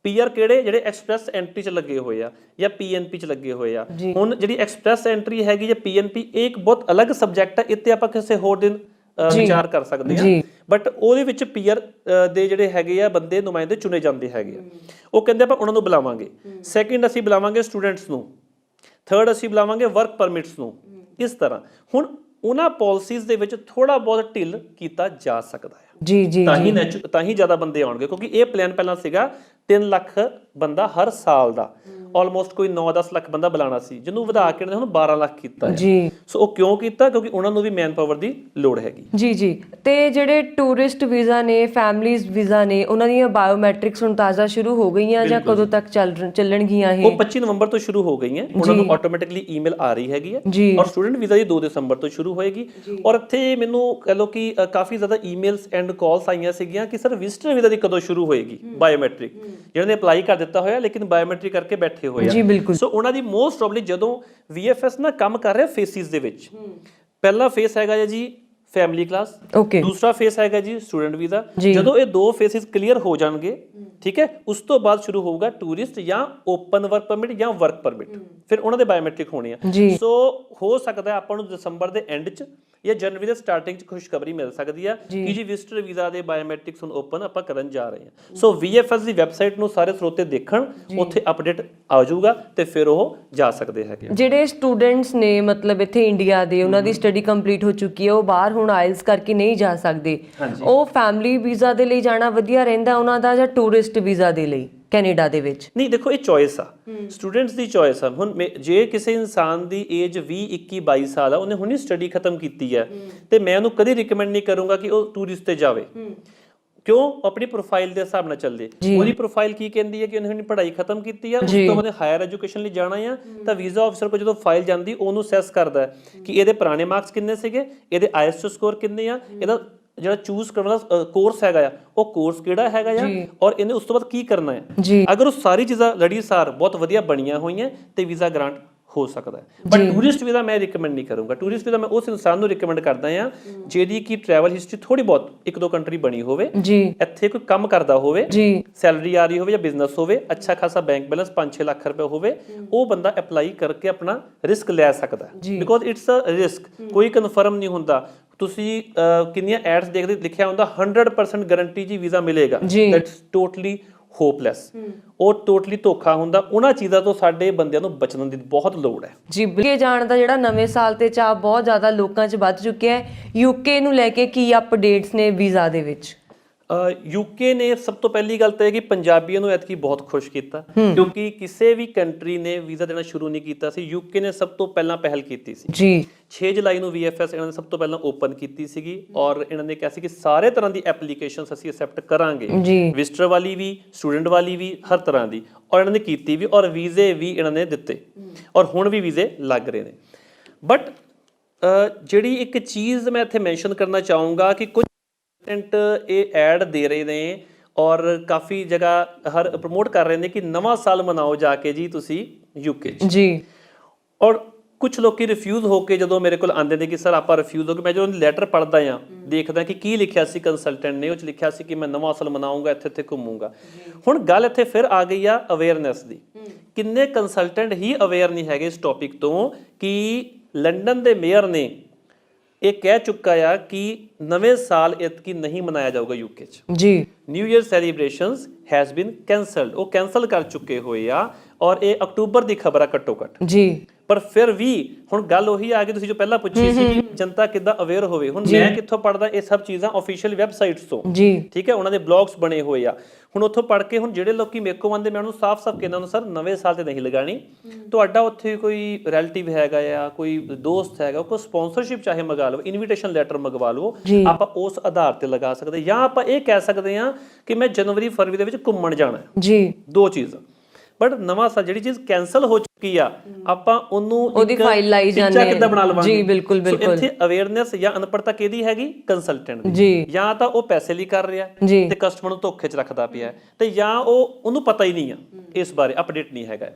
PR ਕਿਹੜੇ? ਜਿਹੜੇ ਐਕਸਪ੍ਰੈਸ ਐਂਟਰੀ 'ਚ ਲੱਗੇ ਹੋਏ ਆ ਜਾਂ PNP 'ਚ ਲੱਗੇ ਹੋਏ ਆ। ਹੁਣ ਜਿਹੜੀ ਐਕਸਪ੍ਰੈਸ ਐਂਟਰੀ ਹੈਗੀ ਜਾਂ PNP, ਇਹ ਇੱਕ ਬਹੁਤ ਅਲੱਗ ਸਬਜੈਕਟ ਹੈ, ਇੱਥੇ ਆਪਾਂ ਕਿਸੇ ਹੋਰ ਦਿਨ ਵਿਚਾਰ ਕਰ ਸਕਦੇ ਹਾਂ। ਬਟ ਉਹਦੇ ਵਿੱਚ PR ਦੇ ਜਿਹੜੇ ਹੈਗੇ ਆ ਬੰਦੇ, ਨੁਮਾਇੰਦੇ ਚੁਣੇ ਜਾਂਦੇ ਹੈਗੇ ਆ। ਉਹ ਕਹਿੰਦੇ ਆਪਾਂ ਉਹਨਾਂ ਨੂੰ ਬੁਲਾਵਾਂਗੇ। ਸੈਕਿੰਡ ਅਸੀਂ ਬੁਲਾਵਾਂਗੇ ਸਟੂਡੈਂਟਸ ਨੂੰ। ਥਰਡ ਅਸੀਂ ਬੁਲਾਵਾਂਗੇ ਵਰਕ ਪਰਮਿਟਸ ਨੂੰ। ਇਸ ਤਰ੍ਹਾਂ ਹੁਣ ਉਹਨਾਂ ਪਾਲਿਸੀਜ਼ ਦੇ ਵਿੱਚ ਥੋੜਾ ਬਹੁਤ ਢਿੱਲ ਕੀਤਾ ਜਾ ਸਕਦਾ ਹੈ। ਤਾਂ ਹੀ ਜ਼ਿਆਦਾ ਬੰਦੇ ਆਉਣਗੇ, ਕਿਉਂਕਿ ਇਹ ਪਲਾਨ ਪਹਿਲਾਂ ਸੀਗਾ 3 ਲੱਖ ਬੰਦਾ ਹਰ ਸਾਲ ਦਾ, ਆਲਮੋਸਟ ਕੋਈ 9-10 ਲੱਖ ਬੰਦਾ ਬੁਲਾਣਾ ਸੀ, ਜਿਹਨੂੰ ਵਧਾ ਕੇ ਹੁਣ 12 ਲੱਖ ਕੀਤਾ ਹੈ। ਸੋ ਉਹ ਕਿਉਂ ਕੀਤਾ? ਕਿਉਂਕਿ ਉਹਨਾਂ ਨੂੰ ਵੀ ਮੈਨ ਪਾਵਰ ਦੀ ਲੋੜ ਹੈਗੀ। ਜੀ। ਤੇ ਜਿਹੜੇ ਟੂਰਿਸਟ ਵੀਜ਼ਾ ਨੇ, ਫੈਮਿਲੀਜ਼ ਵੀਜ਼ਾ ਨੇ, ਉਹਨਾਂ ਦੀਆਂ ਬਾਇਓਮੈਟ੍ਰਿਕਸ ਹੁਣ ਤਾਜ਼ਾ ਸ਼ੁਰੂ ਹੋ ਗਈਆਂ ਜਾਂ ਕਦੋਂ ਤੱਕ ਚੱਲਣਗੀਆਂ? ਇਹ 25 ਨਵੰਬਰ ਤੋਂ ਸ਼ੁਰੂ ਹੋ ਗਈਆਂ। ਉਹਨਾਂ ਨੂੰ ਆਟੋਮੈਟਿਕਲੀ ਈਮੇਲ ਆ ਰਹੀ ਹੈਗੀ ਹੈ। ਔਰ ਸਟੂਡੈਂਟ ਵੀਜ਼ਾ ਦੀ 2 ਦਸੰਬਰ ਤੋਂ ਸ਼ੁਰੂ ਹੋਏਗੀ। ਔਰ ਇੱਥੇ ਮੈਨੂੰ ਕਹਿ ਲਓ ਕਿ ਕਾਫੀ ਜ਼ਿਆਦਾ ਈਮੇਲਸ ਐਂਡ ਕਾਲਸ ਆਈਆਂ ਸੀਗੀਆਂ ਕਿ ਸਰ ਵਿਜ਼ਟਰ ਵੀਜ਼ਾ ਦੀ ਕਦੋਂ ਸ਼ੁਰੂ ਹੋਏਗੀ ਬਾਇਓਮੈਟ੍ਰਿਕ, ਜਿਹਨਾਂ ਨੇ ਅਪਲਾਈ ਕਰ ਦਿੱਤਾ ਹੋਇਆ ਲੇਕਿਨ ਬਾਇਓਮੈਟ੍ਰਿਕ ਕਰਕੇ ਬੈਠੇ ਹੋਏ ਆ। ਸੋ ਉਹਨਾਂ ਦੀ ਮੋਸਟ ਪ੍ਰੋਬਬਲੀ ਜਦੋਂ VFS ਨਾ ਕੰਮ ਕਰ ਰਿਹਾ ਫੇਸਿਸ ਦੇ ਵਿੱਚ, ਪਹਿਲਾ ਫੇਸ ਹੈਗਾ ਜੀ ਫੈਮਿਲੀ ਕਲਾਸ, ਦੂਸਰਾ ਫੇਸ ਹੈਗਾ ਜੀ ਸਟੂਡੈਂਟ ਵੀਜ਼ਾ। ਜਦੋਂ ਇਹ 2 ਫੇਸਿਸ ਕਲੀਅਰ ਹੋ ਜਾਣਗੇ, ਠੀਕ ਹੈ, ਉਸ ਤੋਂ ਬਾਅਦ ਸ਼ੁਰੂ ਹੋਊਗਾ ਟੂਰਿਸਟ ਜਾਂ ਓਪਨ ਵਰਕ ਪਰਮਿਟ ਜਾਂ ਵਰਕ ਪਰਮਿਟ। ਫਿਰ ਉਹਨਾਂ ਦੇ ਬਾਇਓਮੈਟ੍ਰਿਕ ਹੋਣੇ ਆ। ਸੋ ਹੋ ਸਕਦਾ ਆਪਾਂ ਨੂੰ ਦਸੰਬਰ ਦੇ ਐਂਡ 'ਚ ਜਾਂ ਜਨਵਰੀ ਦੇ ਸਟਾਰਟਿੰਗ 'ਚ ਖੁਸ਼ਖਬਰੀ ਮਿਲ ਸਕਦੀ ਆ ਕਿ ਜੀ ਵਿਜ਼ਟਰ ਵੀਜ਼ਾ ਦੇ ਬਾਇਓਮੈਟ੍ਰਿਕਸ ਹੁਣ ਓਪਨ ਆਪਾਂ ਕਰਨ ਜਾ ਰਹੇ ਹਾਂ। ਸੋ VFS ਦੀ ਵੈਬਸਾਈਟ ਨੂੰ ਸਾਰੇ ਸਰੋਤੇ ਦੇਖਣ, ਉੱਥੇ ਅਪਡੇਟ ਆ ਜਾਊਗਾ ਤੇ ਫਿਰ ਉਹ ਜਾ ਸਕਦੇ ਹੈਗੇ। ਜਿਹੜੇ ਸਟੂਡੈਂਟਸ ਨੇ ਮਤਲਬ ਇੱਥੇ ਇੰਡੀਆ ਦੇ, ਉਹਨਾਂ ਦੀ ਸਟੱਡੀ ਕੰਪਲੀਟ ਹੋ ਚੁੱਕੀ ਹੈ, ਉਹ ਬਾਹਰ ਹੁਣ ਆਇਲਸ ਕਰਕੇ ਨਹੀਂ ਜਾ ਸਕਦੇ, ਉਹ ਫੈਮਿਲੀ ਵੀਜ਼ਾ ਦੇ ਲਈ ਜਾਣਾ ਵਧੀਆ ਰਹਿੰਦਾ ਉਹਨਾਂ ਦਾ ਜਾਂ ਟੂਰਿਸਟ ਵੀਜ਼ਾ ਦੇ ਲਈ ਕੈਨੇਡਾ ਦੇ ਵਿੱਚ? ਨਹੀਂ, ਦੇਖੋ ਇਹ ਚੋਇਸ ਆ, ਸਟੂਡੈਂਟਸ ਦੀ ਚੋਇਸ ਆ। ਹੁਣ ਜੇ ਕਿਸੇ ਇਨਸਾਨ ਦੀ ਏਜ 20, 21, 22 ਸਾਲ ਆ, ਉਹਨੇ ਹੁਣੀ ਸਟੱਡੀ ਖਤਮ ਕੀਤੀ ਹੈ, ਤੇ ਮੈਂ ਉਹਨੂੰ ਕਦੀ ਰਿਕਮੈਂਡ ਨਹੀਂ ਕਰੂੰਗਾ ਕਿ ਉਹ ਟੂਰਿਸਟ ਤੇ ਜਾਵੇ। ਕਿਉਂ? ਆਪਣੀ ਪ੍ਰੋਫਾਈਲ ਦੇ ਹਿਸਾਬ ਨਾਲ ਚੱਲਦੇ। ਉਹਦੀ ਪ੍ਰੋਫਾਈਲ ਕੀ ਕਹਿੰਦੀ ਹੈ ਕਿ ਉਹਨੇ ਪੜ੍ਹਾਈ ਖਤਮ ਕੀਤੀ ਆ, ਉਸ ਤੋਂ ਬਾਅਦ ਹਾਇਰ ਐਜੂਕੇਸ਼ਨ ਲਈ ਜਾਣਾ ਆ, ਤਾਂ ਵੀਜ਼ਾ ਆਫਿਸਰ ਕੋਲ ਜਦੋਂ ਫਾਈਲ ਜਾਂਦੀ ਉਹਨੂੰ ਅਸੈਸ ਕਰਦਾ ਹੈ ਕਿ ਇਹਦੇ ਪੁਰਾਣੇ ਮਾਰਕਸ ਕਿੰਨੇ ਸੀਗੇ, ਇਹਦੇ IELTS ਸਕੋਰ ਕਿੰਨੇ ਆ, ਇਹਦਾ ਜਿਹੜਾ ਚੂਜ਼ ਕਰਨ ਵਾਲਾ ਕੋਰਸ ਹੈਗਾ ਆ ਉਹ ਕੋਰਸ ਕਿਹੜਾ ਹੈਗਾ ਆ, ਔਰ ਇਹਨੇ ਉਸ ਤੋਂ ਬਾਅਦ ਕੀ ਕਰਨਾ ਹੈ। ਅਗਰ ਉਹ ਸਾਰੀ ਚੀਜ਼ਾਂ ਲੜੀਸਾਰ ਬਹੁਤ ਵਧੀਆ ਬਣੀਆਂ ਹੋਈਆਂ ਤੇ ਵੀਜ਼ਾ ਗ੍ਰਾਂਟ ਹੋ ਸਕਦਾ ਹੈ। ਬਟ ਟੂਰਿਸਟ ਵੀਜ਼ਾ ਮੈਂ ਰਿਕਮੈਂਡ ਨਹੀਂ ਕਰੂੰਗਾ। ਟੂਰਿਸਟ ਵੀਜ਼ਾ ਮੈਂ ਉਸ ਇਨਸਾਨ ਨੂੰ ਰਿਕਮੈਂਡ ਕਰਦਾ ਹਾਂ ਜਿਹਦੀ ਕੀ ਟਰੈਵਲ ਹਿਸਟਰੀ ਥੋੜੀ ਬਹੁਤ 1-2 ਕੰਟਰੀ ਬਣੀ ਹੋਵੇ, ਇੱਥੇ ਕੋਈ ਕੰਮ ਕਰਦਾ ਹੋਵੇ, ਸੈਲਰੀ ਆ ਰਹੀ ਹੋਵੇ ਜਾਂ ਬਿਜ਼ਨਸ ਹੋਵੇ, ਅੱਛਾ ਖਾਸਾ ਬੈਂਕ ਬੈਲੈਂਸ 5-6 ਲੱਖ ਰੁਪਏ ਹੋਵੇ, ਉਹ ਬੰਦਾ ਅਪਲਾਈ ਕਰਕੇ ਆਪਣਾ ਰਿਸਕ ਲੈ ਸਕਦਾ, ਬਿਕੋਜ਼ ਇਟਸ ਅ ਰਿਸਕ। ਕੋਈ ਕਨਫਰਮ ਨਹੀਂ ਹੁੰਦਾ। ਤੁਸੀਂ ਕਿੰਨੀਆਂ ਐਡਸ ਦੇਖਦੇ ਲਿਖਿਆ ਹੁੰਦਾ 100% ਗਾਰੰਟੀ ਜੀ ਵੀਜ਼ਾ ਮਿਲੇਗਾ, ਦੈਟਸ ਟੋਟਲੀ ਹੋਪਲੈਸ। ਉਹ ਟੋਟਲੀ ਧੋਖਾ ਹੁੰਦਾ। ਉਹਨਾਂ ਚੀਜ਼ਾਂ ਤੋਂ ਸਾਡੇ ਬੰਦਿਆਂ ਨੂੰ ਬਚਣ ਦੀ ਬਹੁਤ ਲੋੜ ਹੈ ਜੀ। ਬਿਲਕੁਲ ਜਾਣ ਦਾ ਜਿਹੜਾ ਨਵੇਂ ਸਾਲ ਤੇ ਚਾਹ ਬਹੁਤ ਜ਼ਿਆਦਾ ਲੋਕਾਂ 'ਚ ਵੱਧ ਚੁੱਕਿਆ ਹੈ। ਯੂਕੇ ਨੂੰ ਲੈ ਕੇ ਕੀ ਅਪਡੇਟਸ ਨੇ ਵੀਜ਼ਾ ਦੇ ਵਿੱਚ? ਯੂਕੇ ਨੇ ਸਭ ਤੋਂ ਪਹਿਲੀ ਗੱਲ ਤਾਂ ਇਹ ਕਿ ਪੰਜਾਬੀਆਂ ਨੂੰ ਐਤਕੀ ਬਹੁਤ ਖੁਸ਼ ਕੀਤਾ, ਕਿਉਂਕਿ ਕਿਸੇ ਵੀ ਕੰਟਰੀ ਨੇ ਵੀਜ਼ਾ ਦੇਣਾ ਸ਼ੁਰੂ ਨਹੀਂ ਕੀਤਾ ਸੀ। ਯੂਕੇ ਨੇ ਸਭ ਤੋਂ ਪਹਿਲਾਂ ਪਹਿਲ ਕੀਤੀ ਸੀ ਜੀ। 6 ਜੁਲਾਈ ਨੂੰ VFS ਇਹਨਾਂ ਨੇ ਸਭ ਤੋਂ ਪਹਿਲਾਂ ਓਪਨ ਕੀਤੀ ਸੀਗੀ, ਔਰ ਇਹਨਾਂ ਨੇ ਕਿਹਾ ਸੀ ਕਿ ਸਾਰੇ ਤਰ੍ਹਾਂ ਦੀ ਐਪਲੀਕੇਸ਼ਨਸ ਅਸੀਂ ਐਕਸੈਪਟ ਕਰਾਂਗੇ, ਵਿਜ਼ਟਰ ਵਾਲੀ ਵੀ, ਸਟੂਡੈਂਟ ਵਾਲੀ ਵੀ, ਹਰ ਤਰ੍ਹਾਂ ਦੀ, ਔਰ ਇਹਨਾਂ ਨੇ ਕੀਤੀ ਵੀ, ਔਰ ਵੀਜ਼ੇ ਵੀ ਇਹਨਾਂ ਨੇ ਦਿੱਤੇ, ਔਰ ਹੁਣ ਵੀ ਵੀਜ਼ੇ ਲੱਗ ਰਹੇ ਨੇ। ਬਟ ਜਿਹੜੀ ਇੱਕ ਚੀਜ਼ ਮੈਂ ਇੱਥੇ ਮੈਂਸ਼ਨ ਕਰਨਾ ਚਾਹੂੰਗਾ ਕਿ ਕੁਝ ਇਹ ਐਡ ਦੇ ਰਹੇ ਨੇ ਔਰ ਕਾਫੀ ਜਗ੍ਹਾ ਹਰ ਪ੍ਰਮੋਟ ਕਰ ਰਹੇ ਨੇ ਕਿ ਨਵਾਂ ਸਾਲ ਮਨਾਓ ਜਾ ਕੇ ਜੀ ਤੁਸੀਂ ਯੂਕੇ 'ਚ ਜੀ। ਔਰ ਕੁਝ ਲੋਕੀ ਰਿਫਿਊਜ਼ ਹੋ ਕੇ ਜਦੋਂ ਮੇਰੇ ਕੋਲ ਆਉਂਦੇ ਨੇ ਕਿ ਸਰ ਆਪਾਂ ਰਿਫਿਊਜ਼ ਹੋ ਕੇ, ਮੈਂ ਜਦੋਂ ਲੈਟਰ ਪੜ੍ਹਦਾ ਆ, ਦੇਖਦਾ ਕਿ ਕੀ ਲਿਖਿਆ ਸੀ ਕੰਸਲਟੈਂਟ ਨੇ, ਉਹ 'ਚ ਲਿਖਿਆ ਸੀ ਕਿ ਮੈਂ ਨਵਾਂ ਸਾਲ ਮਨਾਉਂਗਾ, ਇੱਥੇ ਘੁੰਮੂੰਗਾ। ਹੁਣ ਗੱਲ ਇੱਥੇ ਫਿਰ ਆ ਗਈ ਆ ਅਵੇਅਰਨੈਸ ਦੀ। ਕਿੰਨੇ ਕੰਸਲਟੈਂਟ ਹੀ ਅਵੇਅਰ ਨਹੀਂ ਹੈਗੇ ਇਸ ਟੌਪਿਕ ਤੋਂ ਕਿ ਲੰਡਨ ਦੇ ਮੇਅਰ ਨੇ ਇਹ ਕਹਿ ਚੁੱਕਾ ਆ ਕਿ ਨਵੇਂ ਸਾਲ ਇਤਕੀ ਨਹੀਂ ਮਨਾਇਆ ਜਾਊਗਾ ਯੂਕੇ 'ਚ ਜੀ। New year celebrations has been cancelled. ਉਹ ਕੈਂਸਲ ਕਰ ਚੁੱਕੇ ਹੋਏ ਆ, ਔਰ ਇਹ ਅਕਤੂਬਰ ਦੀ ਖਬਰ ਆ ਘੱਟੋ ਘੱਟ ਜੀ। ਪਰ ਫਿਰ ਵੀ ਹੁਣ ਗੱਲ ਉਹੀ ਆ ਗਈ, ਤੁਸੀਂ ਜੋ ਪਹਿਲਾਂ ਪੁੱਛੀ ਸੀ ਕਿ ਜਨਤਾ ਕਿੱਦਾਂ ਅਵੇਅਰ ਹੋਵੇ। ਹੁਣ ਮੈਂ ਕਿੱਥੋਂ ਪੜ੍ਹਦਾ ਇਹ ਸਭ ਚੀਜ਼ਾਂ? ਆਫੀਸ਼ੀਅਲ ਵੈਬਸਾਈਟਸ ਤੋਂ ਜੀ, ਠੀਕ ਹੈ। ਉਹਨਾਂ ਦੇ ਬਲੌਗਸ ਬਣੇ ਹੋਏ ਆ। ਹੁਣ ਉੱਥੋਂ ਪੜ੍ਹ ਕੇ ਹੁਣ ਜਿਹੜੇ ਲੋਕੀ ਮੇਰੇ ਕੋਲ ਆਉਂਦੇ, ਮੈਂ ਉਹਨੂੰ ਸਾਫ਼-ਸਾਫ਼ ਕਹਿੰਦਾ ਹੁੰਦਾ, ਸਰ ਨਵੇਂ ਸਾਲ ਤੇ ਨਹੀਂ ਲਗਾਣੀ। ਤੁਹਾਡਾ ਉੱਥੇ ਕੋਈ ਰਿਲੇਟਿਵ ਹੈਗਾ ਆ, ਕੋਈ ਦੋਸਤ ਹੈਗਾ, ਕੋਈ ਸਪਾਂਸਰਸ਼ਿਪ ਚਾਹੇ ਮੰਗਾ ਲਓ, ਇਨਵੀਟੇਸ਼ਨ ਲੈਟਰ ਮੰਗਵਾ ਲਓ, ਆਪਾਂ ਉਸ ਆਧਾਰ ਤੇ ਲਗਾ ਸਕਦੇ। ਜਾਂ ਆਪਾਂ ਇਹ ਕਹਿ ਸਕਦੇ ਹਾਂ ਕਿ ਮੈਂ ਜਨਵਰੀ ਫਰਵਰੀ ਦੇ ਵਿੱਚ ਘੁੰਮਣ ਜਾਣਾ ਜੀ। 2 ਚੀਜ਼ਾਂ। ਬਟ ਨਵਾਂ ਸਾਲ ਜਿਹੜੀ ਚੀਜ਼ ਕੈਂਸਲ ਹੋ ਚੁੱਕੀ ਆ, ਆਪਾਂ ਉਹਨੂੰ ਉਹਦੀ ਫਾਈਲ ਲਾਈ ਜਾਂਦੇ ਕਿੱਦਾਂ ਬਣਾ ਲਵਾਂਗੇ ਜੀ। ਬਿਲਕੁਲ ਬਿਲਕੁਲ। ਇੱਥੇ ਅਵੇਅਰਨੈਸ ਜਾਂ ਅਨਪੜਤਾ ਕਿਹਦੀ ਹੈਗੀ? ਕੰਸਲਟੈਂਟ ਦੀ। ਜਾਂ ਤਾਂ ਉਹ ਪੈਸੇ ਲਈ ਕਰ ਰਿਹਾ ਤੇ ਕਸਟਮਰ ਨੂੰ ਧੋਖੇ 'ਚ ਰੱਖਦਾ ਪਿਆ, ਤੇ ਜਾਂ ਉਹਨੂੰ ਪਤਾ ਹੀ ਨਹੀਂ ਆ ਇਸ ਬਾਰੇ, ਅਪਡੇਟ ਨਹੀਂ ਹੈਗਾ।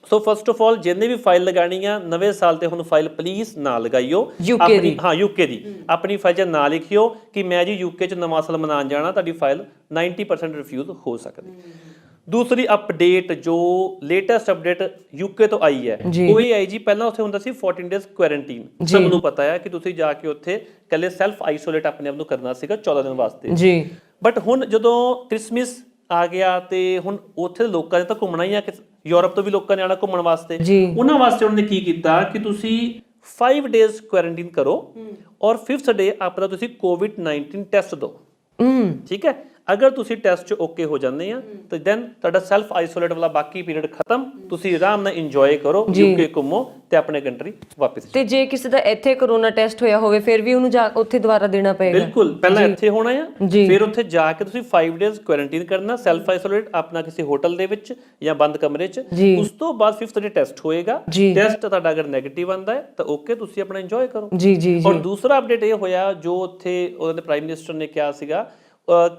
ਸੋ ਫਸਟ ਆਫ ਆਲ ਜਿਹਨੇ ਵੀ ਫਾਈਲ ਲਗਾਣੀ ਆ ਨਵੇਂ ਸਾਲ ਤੇ ਹੁਣ ਫਾਈਲ ਪਲੀਜ਼ ਨਾ ਲਗਾਈਓ ਆਪਣੀ। ਹਾਂ, ਯੂਕੇ ਦੀ ਆਪਣੀ ਫਾਈਲ 'ਚ ਨਾ ਲਿਖਿਓ ਕਿ ਮੈਂ ਜੀ ਯੂਕੇ 'ਚ ਨਵਾਂ ਸਾਲ ਮਨਾਉਣ ਜਾਣਾ। ਤੁਹਾਡੀ ਫਾਈਲ 90% ਰਿਫਿਊਜ਼ ਹੋ ਸਕਦੀ। ਦੂਸਰੀ ਅਪਡੇਟ ਜੋ ਲੇਟੈਸਟ ਅਪਡੇਟ ਯੂਕੇ ਤੋਂ ਆਈ ਹੈ ਉਹ ਇਹ ਆਈ ਜੀ। ਪਹਿਲਾਂ ਉੱਥੇ ਹੁੰਦਾ ਸੀ 14 ਡੇਜ਼ ਕੁਆਰੰਟੀਨ, ਸਭ ਨੂੰ ਪਤਾ ਹੈ ਕਿ ਤੁਸੀਂ ਜਾ ਕੇ ਉੱਥੇ ਇਕੱਲੇ ਸੈਲਫ ਆਈਸੋਲੇਟ ਆਪਣੇ ਆਪ ਨੂੰ ਕਰਨਾ ਸੀਗਾ 14 ਦਿਨ ਵਾਸਤੇ ਜੀ। ਬਟ ਹੁਣ ਜਦੋਂ ਕ੍ਰਿਸਮਸ ਆ ਗਿਆ ਤੇ ਹੁਣ ਉੱਥੇ ਲੋਕਾਂ ਨੇ ਤਾਂ ਘੁੰਮਣਾ ਹੀ ਆ, ਯੂਰਪ ਤੋਂ ਵੀ ਲੋਕਾਂ ਨੇ ਆਉਣਾ ਘੁੰਮਣ ਵਾਸਤੇ। ਉਹਨਾਂ ਵਾਸਤੇ ਉਹਨਾਂ ਨੇ ਕੀ ਕੀਤਾ ਕਿ ਤੁਸੀਂ 5 ਡੇਜ਼ ਕੁਆਰੰਟੀਨ ਕਰੋ ਔਰ 5th ਡੇ ਆਪਣਾ ਤੁਸੀਂ COVID-19 ਟੈਸਟ ਦਿਓ, ਠੀਕ ਹੈ। ਅਗਰ ਤੁਸੀਂ ਟੈਸਟ 'ਚ ਓਕੇ ਹੋ ਜਾਂਦੇ ਆ ਤਾਂ ਦੈਨ ਤੁਹਾਡਾ ਸੈਲਫ ਆਈਸੋਲੇਟ ਵਾਲਾ ਬਾਕੀ ਪੀਰੀਅਡ ਖਤਮ, ਤੁਸੀਂ ਆਰਾਮ ਨਾਲ ਇੰਜੋਏ ਕਰੋ, ਯੂਕੇ ਘੁੰਮੋ ਤੇ ਆਪਣੇ ਕੰਟਰੀ ਵਾਪਸ। ਤੇ ਜੇ ਕਿਸੇ ਦਾ ਇੱਥੇ ਕਰੋਨਾ ਟੈਸਟ ਹੋਇਆ ਹੋਵੇ ਫਿਰ ਵੀ ਉਹਨੂੰ ਉੱਥੇ ਦੁਬਾਰਾ ਦੇਣਾ ਪਏਗਾ? ਬਿਲਕੁਲ, ਪਹਿਲਾਂ ਇੱਥੇ ਹੋਣਾ ਆ, ਫਿਰ ਉੱਥੇ ਜਾ ਕੇ ਤੁਸੀਂ 5 ਡੇਜ਼ ਕੁਆਰੰਟੀਨ ਕਰਨਾ, ਸੈਲਫ ਆਈਸੋਲੇਟ ਆਪਣਾ ਕਿਸੇ ਹੋਟਲ ਦੇ ਵਿੱਚ ਜਾਂ ਬੰਦ ਕਮਰੇ 'ਚ। ਉਸ ਤੋਂ ਬਾਅਦ 5th ਡੇ ਟੈਸਟ ਹੋਏਗਾ। ਟੈਸਟ ਤੁਹਾਡਾ ਅਗਰ ਨੈਗੇਟਿਵ ਆਂਦਾ ਹੈ ਤਾਂ ਓਕੇ, ਤੁਸੀਂ ਆਪਣਾ ਇੰਜੋਏ ਕਰੋ ਜੀ। ਔਰ ਦੂਸਰਾ ਅਪਡੇਟ ਇਹ ਹੋਇਆ ਜੋ ਉੱਥੇ ਉਹਨਾਂ ਦੇ ਪ੍ਰਾਈਮ ਮਿਨਿਸਟਰ ਨੇ ਕਿਹਾ ਸੀਗਾ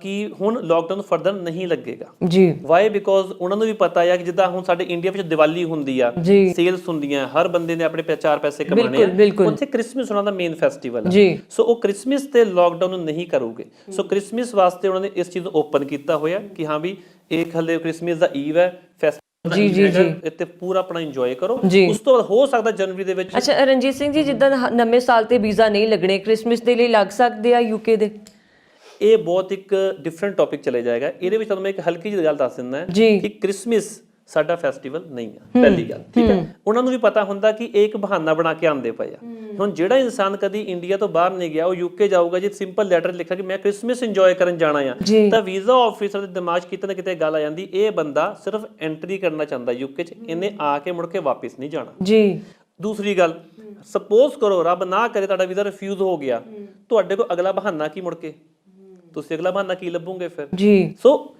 ਕਿ ਹੁਣ ਲੋਕਡਾਊਨ ਫਰਦਰ ਨਹੀਂ ਲੱਗੇਗਾ ਜੀ। ਵਾਈ? ਬਿਕੋਜ਼ ਉਹਨਾਂ ਨੂੰ ਵੀ ਪਤਾ ਹੈ ਕਿ ਜਿੱਦਾਂ ਹੁਣ ਸਾਡੇ ਇੰਡੀਆ ਵਿੱਚ ਦੀਵਾਲੀ ਹੁੰਦੀ ਆ, ਸੇਲਸ ਹੁੰਦੀਆਂ, ਹਰ ਬੰਦੇ ਨੇ ਆਪਣੇ 4 ਪੈਸੇ ਕਮਾਣੇ ਆ, ਉੱਥੇ ਕ੍ਰਿਸਮਸ ਉਹਨਾਂ ਦਾ ਮੇਨ ਫੈਸਟੀਵਲ ਹੈ। ਸੋ ਉਹ ਕ੍ਰਿਸਮਸ ਤੇ ਲੋਕਡਾਊਨ ਨੂੰ ਨਹੀਂ ਕਰੋਗੇ। ਸੋ ਕ੍ਰਿਸਮਸ ਵਾਸਤੇ ਉਹਨਾਂ ਨੇ ਇਸ ਚੀਜ਼ ਨੂੰ ਓਪਨ ਕੀਤਾ ਹੋਇਆ ਕਿ ਹਾਂ ਵੀ ਇਹ ਹਲੇ ਕ੍ਰਿਸਮਸ ਦਾ ਈਵ ਹੈ, ਜੀ ਜੀ ਜੀ, ਇੱਥੇ ਪੂਰਾ ਆਪਣਾ ਇੰਜੋਏ ਕਰੋ। ਉਸ ਤੋਂ ਬਾਅਦ ਹੋ ਸਕਦਾ ਜਨਵਰੀ ਦੇ ਵਿੱਚ। ਅੱਛਾ ਰਣਜੀਤ ਸਿੰਘ ਜੀ, ਜਿੱਦਾਂ ਨਵੇਂ ਸਾਲ ਤੇ ਵੀਜ਼ਾ ਨਹੀਂ ਲੱਗਣੇ, ਕ੍ਰਿਸਮਸ ਦੇ ਲਈ ਲੱਗ ਸਕਦੇ ਆ ਯੂਕੇ ਦੇ? ਇਹ ਬਹੁਤ ਇੱਕ ਡਿਫਰੈਂਟ ਟੌਪਿਕ ਚਲੇ ਜਾਏਗਾ। ਇਹਦੇ ਵਿੱਚ ਤੁਹਾਨੂੰ ਮੈਂ ਇੱਕ ਹਲਕੀ ਜਿਹੀ ਗੱਲ ਦੱਸ ਦਿੰਦਾ ਕਿ ਕ੍ਰਿਸਮਸ ਸਾਡਾ ਫੈਸਟੀਵਲ ਨਹੀਂ ਆ, ਪਹਿਲੀ ਗੱਲ, ਠੀਕ ਹੈ। ਉਹਨਾਂ ਨੂੰ ਵੀ ਪਤਾ ਹੁੰਦਾ ਕਿ ਇਹ ਇੱਕ ਬਹਾਨਾ ਬਣਾ ਕੇ ਆਉਂਦੇ ਪਏ ਆ। ਹੁਣ ਜਿਹੜਾ ਇਨਸਾਨ ਕਦੀ ਇੰਡੀਆ ਤੋਂ ਬਾਹਰ ਨਹੀਂ ਗਿਆ, ਉਹ ਯੂਕੇ ਜਾਊਗਾ ਜੀ, ਸਿੰਪਲ ਲੈਟਰ ਲਿਖਿਆ ਕਿ ਮੈਂ ਕ੍ਰਿਸਮਸ ਇੰਜੋਏ ਕਰਨ ਜਾਣਾ ਆ, ਤਾਂ ਵੀਜ਼ਾ ਆਫਿਸਰ ਦੇ ਦਿਮਾਗ 'ਚ ਕਿਤੇ ਨਾ ਕਿਤੇ ਗੱਲ ਆ ਜਾਂਦੀ, ਇਹ ਬੰਦਾ ਸਿਰਫ ਐਂਟਰੀ ਕਰਨਾ ਚਾਹੁੰਦਾ ਯੂਕੇ 'ਚ, ਇਹਨੇ ਆ ਕੇ ਮੁੜ ਕੇ ਵਾਪਿਸ ਨਹੀਂ ਜਾਣਾ ਜੀ। ਦੂਸਰੀ ਗੱਲ, ਸਪੋਜ਼ ਕਰੋ ਰੱਬ ਨਾ ਕਰੇ ਤੁਹਾਡਾ ਵੀਜ਼ਾ ਰਿਫਿਊਜ਼ ਹੋ ਗਿਆ, ਤੁਹਾਡੇ ਕੋਲ ਅਗਲਾ ਬਹਾਨਾ ਕੀ ਮੁੜ ਕੇ? ਤੁਸੀਂ ਅਗਲਾ ਬਹਾਨਾ ਕੀ ਲੱਭੋਗੇ ਫਿਰ? ਜੀ। ਸੋ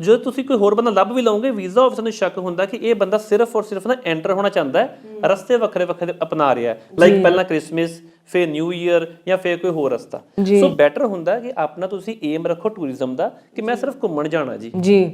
ਜਦੋਂ ਤੁਸੀਂ ਕੋਈ ਹੋਰ ਬੰਦਾ ਲੱਭ ਵੀ ਲਓਗੇ, ਵੀਜ਼ਾ ਆਫਿਸਰ ਨੂੰ ਸ਼ੱਕ ਹੁੰਦਾ ਕਿ ਇਹ ਬੰਦਾ ਸਿਰਫ ਔਰ ਸਿਰਫ ਨਾ ਐਂਟਰ ਹੋਣਾ ਚਾਹੁੰਦਾ ਹੈ, ਰਸਤੇ ਵੱਖਰੇ ਵੱਖਰੇ ਅਪਣਾ ਰਿਹਾ, ਲਾਈਕ ਪਹਿਲਾਂ ਕ੍ਰਿਸਮਸ, ਫਿਰ ਨਿਊ ਈਅਰ ਜਾਂ ਫਿਰ ਕੋਈ ਹੋਰ ਰਸਤਾ। ਸੋ ਬੈਟਰ ਹੁੰਦਾ ਕਿ ਆਪਣਾ ਤੁਸੀਂ ਏਮ ਰੱਖੋ ਟੂਰਿਜ਼ਮ ਦਾ ਕਿ ਮੈਂ ਸਿਰਫ ਘੁੰਮਣ ਜਾਣਾ ਜੀ,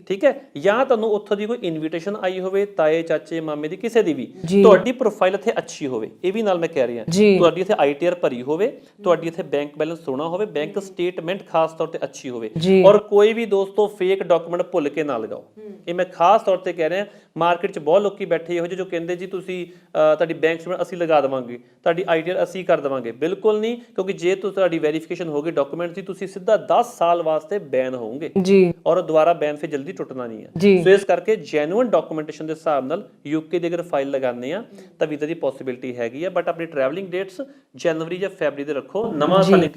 ਠੀਕ ਹੈ। ਜਾਂ ਤੁਹਾਨੂੰ ਉੱਥੋਂ ਦੀ ਕੋਈ ਇਨਵੀਟੇਸ਼ਨ ਆਈ ਹੋਵੇ, ਤਾਏ ਚਾਚੇ ਮਾਮੇ ਦੀ ਕਿਸੇ ਦੀ ਵੀ, ਤੁਹਾਡੀ ਪ੍ਰੋਫਾਈਲ ਇੱਥੇ ਅੱਛੀ ਹੋਵੇ, ਇਹ ਵੀ ਨਾਲ ਮੈਂ ਕਹਿ ਰਿਹਾ, ਤੁਹਾਡੀ ਇੱਥੇ ITR ਭਰੀ ਹੋਵੇ, ਤੁਹਾਡੀ ਇੱਥੇ ਬੈਂਕ ਬੈਲੈਂਸ ਸੋਹਣਾ ਹੋਵੇ, ਬੈਂਕ ਸਟੇਟਮੈਂਟ ਖਾਸ ਤੌਰ ਤੇ ਅੱਛੀ ਹੋਵੇ, ਔਰ ਕੋਈ ਵੀ ਦੋਸਤੋ ਫੇਕ ਡਾਕੂਮੈਂਟ ਭੁੱਲ ਕੇ ਨਾ ਲਗਾਓ। ਇਹ ਮੈਂ ਖਾਸ ਤੌਰ ਤੇ ਕਹਿ ਰਿਹਾ, ਮਾਰਕੀਟ 'ਚ ਬਹੁਤ ਲੋਕੀ ਬੈਠੇ ਇਹੋ ਜਿਹੇ ਜੋ ਕਹਿੰਦੇ ਜੀ ਤੁਸੀਂ ਤੁਹਾਡੀ ਬੈਂਕ ਸਟੇਟਮੈਂਟ ਅਸੀਂ ਲਗਾ ਦੇਵਾਂਗੇ, ਤੁਹਾਡੀ ITR ਅਸੀਂ ਕਰ ਦੇਵਾਂਗੇ। ਬਿਲਕੁਲ ਨਹੀਂ, ਕਿਉਂਕਿ ਜੇ ਤੁਹਾਡੀ ਵੈਰੀਫਿਕੇਸ਼ਨ ਹੋ ਗਈ ਡਾਕੂਮੈਂਟ ਦੀ, ਤੁਸੀਂ ਸਿੱਧਾ 10 ਸਾਲ ਵਾਸਤੇ ਬੈਨ ਹੋਵੋਗੇ ਔਰ ਦੁਬਾਰਾ ਬੈਨ ਫਿਰ ਜਲਦੀ ਟੁੱਟਣਾ ਨਹੀਂ ਹੈ। ਸੋ ਇਸ ਕਰਕੇ ਜੈਨੂਇਨ ਡਾਕੂਮੈਂਟੇਸ਼ਨ ਦੇ ਹਿਸਾਬ ਨਾਲ UK ਦੀ ਅਗਰ ਫਾਈਲ ਲਗਾਉਂਦੇ ਆ ਤਾਂ ਵੀਜ਼ਾ ਦੀ ਪੋਸੀਬਿਲਿਟੀ ਹੈਗੀ ਆ, ਬਟ ਆਪਣੀ ਟਰੈਵਲਿੰਗ ਡੇਟਸ ਜਨਵਰੀ ਜਾਂ ਫੈਬਰੀ ਦੇ ਰੱਖੋ, ਨਵਾਂ ਸਾਲ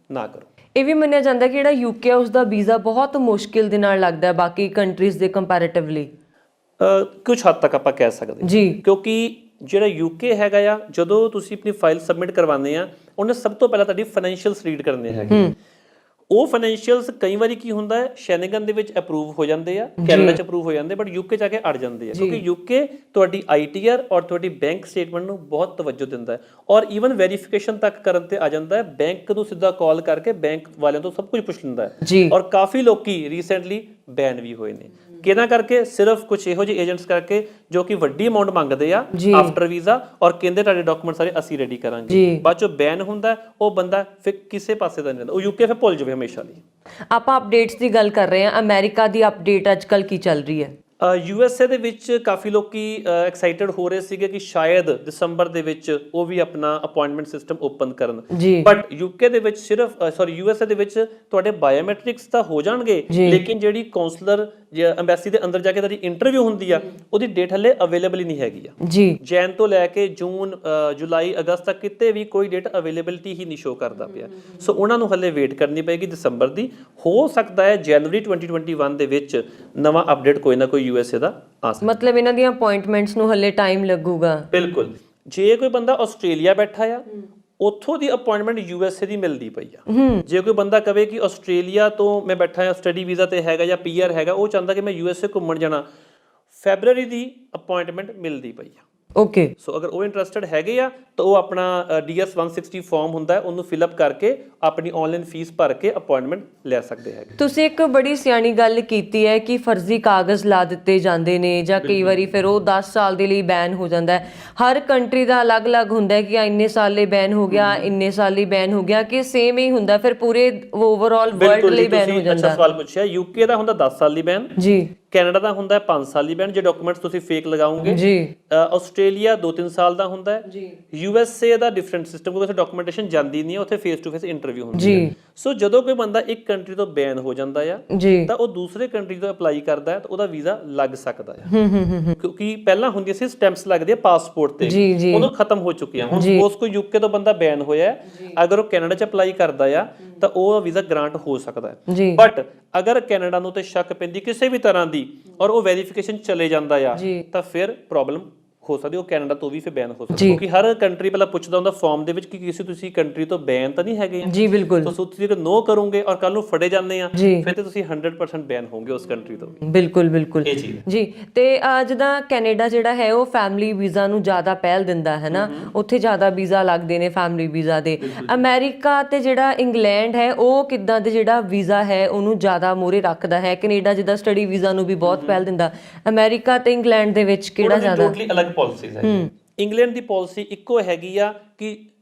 ਨਾ ਕਰੋ। ਇਹ ਵੀ ਮੰਨਿਆ ਜਾਂਦਾ ਕਿ ਜਿਹੜਾ UK ਹੈ ਉਸ ਦਾ ਵੀਜ਼ਾ ਬਹੁਤ ਮੁਸ਼ਕਿਲ ਦੇ ਨਾਲ ਲੱਗਦਾ ਹੈ ਬਾਕੀ ਕੰਟਰੀਜ਼ ਦੇ ਕੰਪੈਰੀਟਿਵਲੀ। ਕੁਝ ਹੱਦ ਤੱਕ ਆਪਾਂ ਕਹਿ ਸਕਦੇ ਜੀ, ਕਿਉਂਕਿ ਜਿਹੜਾ UK ਹੈਗਾ ਆ, ਜਦੋਂ ਤੁਸੀਂ ਆਪਣੀ ਫਾਈਲ ਸਬਮਿਟ ਕਰਵਾਉਂਦੇ ਆ, ਉਹਨੇ ਸਭ ਤੋਂ ਪਹਿਲਾਂ ਤੁਹਾਡੀ ਫਾਈਨੈਂਸ਼ੀਅਲਸ ਰੀਡ ਕਰਨੇ ਹੈਗੇ। ਉਹ ਫਾਈਨੈਂਸ਼ੀਅਲਸ ਕਈ ਵਾਰੀ ਕੀ ਹੁੰਦਾ ਹੈ, ਸ਼ੈਨਗਨ ਦੇ ਵਿੱਚ ਅਪਰੂਵ ਹੋ ਜਾਂਦੇ ਆ, ਕੈਨੇਡਾ 'ਚ ਅਪਰੂਵ ਹੋ ਜਾਂਦੇ, ਬਟ UK 'ਚ ਆ ਕੇ ਅੜ ਜਾਂਦੇ ਆ, ਕਿਉਂਕਿ UK ਤੁਹਾਡੀ ITR ਔਰ ਤੁਹਾਡੀ ਬੈਂਕ ਸਟੇਟਮੈਂਟ ਨੂੰ ਬਹੁਤ ਤਵੱਜੋ ਦਿੰਦਾ ਹੈ, ਔਰ ਈਵਨ ਵੈਰੀਫਿਕੇਸ਼ਨ ਤੱਕ ਕਰਨ ਤੇ ਆ ਜਾਂਦਾ ਹੈ। ਬੈਂਕ ਨੂੰ ਸਿੱਧਾ ਕਾਲ ਕਰਕੇ ਬੈਂਕ ਵਾਲਿਆਂ ਤੋਂ ਸਭ ਕੁਝ ਪੁੱਛ ਲੈਂਦਾ ਹੈ, ਔਰ ਕਾਫੀ ਲੋਕੀ ਰੀਸੈਂਟਲੀ ਬੈਨ ਵੀ ਹੋਏ ਨੇ। ਕਿਹਨਾਂ ਕਰਕੇ? ਸਿਰਫ ਕੁਝ ਇਹੋ ਜਿਹੇ ਏਜੰਟਸ ਕਰਕੇ ਜੋ ਕਿ ਵੱਡੀ ਅਮਾਉਂਟ ਮੰਗਦੇ ਆ ਆਫਟਰ ਵੀਜ਼ਾ, ਔਰ ਕਹਿੰਦੇ ਤੁਹਾਡੇ ਡਾਕੂਮੈਂਟ ਸਾਰੇ ਅਸੀਂ ਰੈਡੀ ਕਰਾਂਗੇ, ਬਾਅਦ ਚੋਂ ਬੈਨ ਹੁੰਦਾ, ਉਹ ਬੰਦਾ ਫਿਰ ਕਿਸੇ ਪਾਸੇ ਦਾ ਨਹੀਂ ਰਹਿੰਦਾ, ਉਹ UK ਫਿਰ ਭੁੱਲ ਜਾਵੇ ਹਮੇਸ਼ਾ ਲਈ। ਆਪਾਂ ਅਪਡੇਟਸ ਦੀ ਗੱਲ ਕਰ ਰਹੇ ਹਾਂ, ਅਮਰੀਕਾ ਦੀ ਅਪਡੇਟ ਅੱਜ ਕੱਲ ਕੀ ਚੱਲ ਰਹੀ ਹੈ? USA ਦੇ ਵਿੱਚ ਕਾਫੀ ਲੋਕੀ ਐਕਸਾਈਟਡ ਹੋ ਰਹੇ ਸੀਗੇ ਕਿ ਸ਼ਾਇਦ ਦਸੰਬਰ ਦੇ ਵਿੱਚ ਉਹ ਵੀ ਆਪਣਾ ਅਪਾਇੰਟਮੈਂਟ ਸਿਸਟਮ ਓਪਨ ਕਰਨ, ਬਟ UK ਦੇ ਵਿੱਚ ਸਿਰਫ USA ਦੇ ਵਿੱਚ ਤੁਹਾਡੇ ਬਾਇਓਮੈਟ੍ਰਿਕਸ ਤਾਂ ਹੋ ਜਾਣਗੇ, ਲੇਕਿਨ ਜਿਹੜੀ ਕਾਉਂਸਲਰ ਐਮਬੈਸੀ ਦੇ ਅੰਦਰ ਜਾ ਕੇ ਤੁਹਾਡੀ ਇੰਟਰਵਿਊ ਹੁੰਦੀ ਆ, ਉਹਦੀ ਡੇਟ ਹਲੇ ਅਵੇਲੇਬਲ ਹੀ ਨਹੀਂ ਹੈਗੀ ਆ। ਜੈਨ ਤੋਂ ਲੈ ਕੇ ਜੂਨ, ਜੁਲਾਈ, ਅਗਸਤ ਤੱਕ ਕਿਤੇ ਵੀ ਕੋਈ ਡੇਟ ਅਵੇਲੇਬਿਲਿਟੀ ਹੀ ਨਹੀਂ ਸ਼ੋ ਕਰਦਾ ਪਿਆ। ਸੋ ਉਹਨਾਂ ਨੂੰ ਹਲੇ ਵੇਟ ਕਰਨੀ ਪਏਗੀ ਦਸੰਬਰ ਦੀ। ਹੋ ਸਕਦਾ ਹੈ ਜਨਵਰੀ 2021 ਦੇ ਵਿੱਚ ਨਵਾਂ ਅਪਡੇਟ ਕੋਈ ਨਾ ਕੋਈ USA ਦਾ ਆ ਸਕਦਾ। ਮਤਲਬ ਇਹਨਾਂ ਦੀਆਂ ਅਪਾਇੰਟਮੈਂਟਸ ਨੂੰ ਹਲੇ ਟਾਈਮ ਲੱਗੂਗਾ। ਬਿਲਕੁਲ। ਜੇ ਕੋਈ ਬੰਦਾ ਆਸਟ੍ਰੇਲੀਆ ਬੈਠਾ ਆ, ਉੱਥੋਂ ਦੀ ਅਪਾਇੰਟਮੈਂਟ USA ਦੀ ਮਿਲਦੀ ਪਈ ਆ। ਜੇ ਕੋਈ ਬੰਦਾ ਕਵੇ ਕਿ ਆਸਟ੍ਰੇਲੀਆ ਤੋਂ ਮੈਂ ਬੈਠਾ ਆ, ਸਟੱਡੀ ਵੀਜ਼ਾ ਤੇ ਹੈਗਾ ਜਾਂ PR ਹੈਗਾ, ਉਹ ਚਾਹੁੰਦਾ ਕਿ ਮੈਂ USA ਘੁੰਮਣ ਜਾਣਾ, ਫੈਬਰਵਰੀ ਦੀ ਅਪਾਇੰਟਮੈਂਟ ਮਿਲਦੀ ਪਈ ਆ। ਓਕੇ। ਸੋ ਅਗਰ ਉਹ ਇੰਟਰਸਟਡ ਹੈਗੇ ਆ ਤਾਂ ਉਹ ਆਪਣਾ DS 160 ਫਾਰਮ ਹੁੰਦਾ ਹੈ, ਉਹਨੂੰ ਫਿਲ ਅਪ ਕਰਕੇ ਆਪਣੀ ਆਨਲਾਈਨ ਫੀਸ ਭਰ ਕੇ ਅਪਾਇੰਟਮੈਂਟ ਲੈ ਸਕਦੇ ਹੈਗੇ। ਤੁਸੀਂ ਇੱਕ ਬੜੀ ਸਿਆਣੀ ਗੱਲ ਕੀਤੀ ਹੈ ਕਿ ਫਰਜ਼ੀ ਕਾਗਜ਼ ਲਾ ਦਿੱਤੇ ਜਾਂਦੇ ਨੇ, ਜਾਂ ਕਈ ਵਾਰੀ ਫਿਰ ਉਹ 10 ਸਾਲ ਦੇ ਲਈ ਬੈਨ ਹੋ ਜਾਂਦਾ ਹੈ। ਹਰ ਕੰਟਰੀ ਦਾ ਅਲੱਗ-ਅਲੱਗ ਹੁੰਦਾ ਹੈ ਕਿ ਇੰਨੇ ਸਾਲ ਲਈ ਬੈਨ ਹੋ ਗਿਆ, ਇੰਨੇ ਸਾਲ ਲਈ ਬੈਨ ਹੋ ਗਿਆ, ਕਿ ਸੇਮ ਹੀ ਹੁੰਦਾ ਫਿਰ ਪੂਰੇ ਓਵਰਆਲ ਵਰਲਡ ਲਈ ਬੈਨ ਹੋ ਜਾਂਦਾ। ਅੱਛਾ ਸਵਾਲ ਪੁੱਛਿਆ। UK ਦਾ ਹੁੰਦਾ 10 ਸਾਲ ਲਈ ਬੈਨ ਜੀ, ਕੈਨੇਡਾ ਦਾ ਹੁੰਦਾ 5 ਸਾਲ ਲਈ ਬੈਨ ਜੇ ਡਾਕੂਮੈਂਟਸ ਤੁਸੀਂ ਫੇਕ ਲਗਾਓਗੇ ਜੀ, ਆਸਟ੍ਰੇਲੀਆ 2-3 ਸਾਲ ਦਾ ਹੁੰਦਾ ਹੈ ਜੀ, USA ਦਾ ਡਿਫਰੈਂਟ ਸਿਸਟਮ, ਕਿਉਂਕਿ ਉੱਥੇ ਡਾਕੂਮੈਂਟੇਸ਼ਨ ਜਾਂਦੀ ਨਹੀਂ ਹੈ, ਉੱਥੇ ਫੇਸ ਟੂ ਫੇਸ ਇੰਟਰਵਿਊ ਹੁੰਦੀ ਹੈ। ਸੋ ਜਦੋਂ ਕੋਈ ਬੰਦਾ ਇੱਕ ਕੰਟਰੀ ਤੋਂ ਬੈਨ ਹੋ ਜਾਂਦਾ ਆ ਤਾਂ ਉਹ ਦੂਸਰੇ ਕੰਟਰੀ ਤੋਂ ਅਪਲਾਈ ਕਰਦਾ ਹੈ ਤਾਂ ਉਹਦਾ ਵੀਜ਼ਾ ਲੱਗ ਸਕਦਾ ਹੈ, ਕਿਉਂਕਿ ਪਹਿਲਾਂ ਹੁੰਦੀ ਸੀ ਸਟੈਂਪਸ ਲੱਗਦੇ ਆ ਪਾਸਪੋਰਟ ਤੇ, ਉਦੋਂ ਖਤਮ ਹੋ ਚੁੱਕੀਆਂ। ਹੁਣ ਸਪੋਜ਼ ਕੋਈ UK ਤੋਂ ਬੰਦਾ ਬੈਨ ਹੋਇਆ, ਅਗਰ ਉਹ ਕੈਨੇਡਾ 'ਚ ਅਪਲਾਈ ਕਰਦਾ ਆ ਤਾਂ ਉਹ ਵੀਜ਼ਾ ਗ੍ਰਾਂਟ ਹੋ ਸਕਦਾ ਹੈ। ਬਟ ਅਗਰ ਕੈਨੇਡਾ ਨੂੰ ਤੇ ਸ਼ੱਕ ਪੈਂਦੀ ਕਿਸੇ ਵੀ ਤਰ੍ਹਾਂ ਦੀ ਔਰ ਉਹ ਵੈਰੀਫਿਕੇਸ਼ਨ ਚਲੇ ਜਾਂਦਾ ਆ ਤਾਂ ਫਿਰ ਪ੍ਰੋਬਲਮ ਹੋ ਸਕਦੀ, ਉਹ ਕੈਨੇਡਾ ਤੋਂ ਵੀ ਫਿਰ ਬੈਨ ਹੋ ਸਕਦਾ, ਕਿਉਂਕਿ ਹਰ ਕੰਟਰੀ ਪਹਿਲਾਂ ਪੁੱਛਦਾ ਹੁੰਦਾ ਫਾਰਮ ਦੇ ਵਿੱਚ ਕਿ ਕਿਸੇ ਤੁਸੀਂ ਕੰਟਰੀ ਤੋਂ ਬੈਨ ਤਾਂ ਨਹੀਂ ਹੈਗੇ ਜੀ। ਬਿਲਕੁਲ। ਤਾਂ ਤੁਸੀਂ ਨੋ ਕਰੋਗੇ ਔਰ ਕੱਲ ਨੂੰ ਫੜੇ ਜਾਂਦੇ ਆ ਫਿਰ ਤੇ ਤੁਸੀਂ 100% ਬੈਨ ਹੋਗੇ ਉਸ ਕੰਟਰੀ ਤੋਂ। ਬਿਲਕੁਲ ਬਿਲਕੁਲ ਜੀ। ਤੇ ਜਿੱਦਾਂ ਕੈਨੇਡਾ ਜਿਹੜਾ ਹੈ ਉਹ ਫੈਮਿਲੀ ਵੀਜ਼ਾ ਨੂੰ ਜ਼ਿਆਦਾ ਪਹਿਲ ਦਿੰਦਾ ਹੈ ਨਾ, ਉੱਥੇ ਜ਼ਿਆਦਾ ਵੀਜ਼ਾ ਲੱਗਦੇ ਨੇ ਫੈਮਿਲੀ ਵੀਜ਼ਾ ਦੇ। ਅਮਰੀਕਾ ਤੇ ਜਿਹੜਾ ਇੰਗਲੈਂਡ ਹੈ ਉਹ ਕਿੱਦਾਂ ਦੇ ਜਿਹੜਾ ਵੀਜ਼ਾ ਹੈ ਉਹਨੂੰ ਜ਼ਿਆਦਾ ਮੂਹਰੇ ਰੱਖਦਾ ਹੈ? ਕੈਨੇਡਾ ਜਿੱਦਾਂ ਸਟੱਡੀ ਵੀਜ਼ਾ ਨੂੰ ਵੀ ਬਹੁਤ ਪਹਿਲ ਦਿੰਦਾ, ਅਮਰੀਕਾ ਤੇ ਇੰਗਲੈਂਡ ਦੇ ਵਿੱਚ ਕਿਹੜਾ ਜ਼ਿਆਦਾ? ਪਾਲਿਸੀਜ਼ ਹੈ। ਇੰਗਲੈਂਡ ਦੀ ਪਾਲਿਸੀ ਇੱਕੋ ਹੈਗੀ ਆ ਕਿ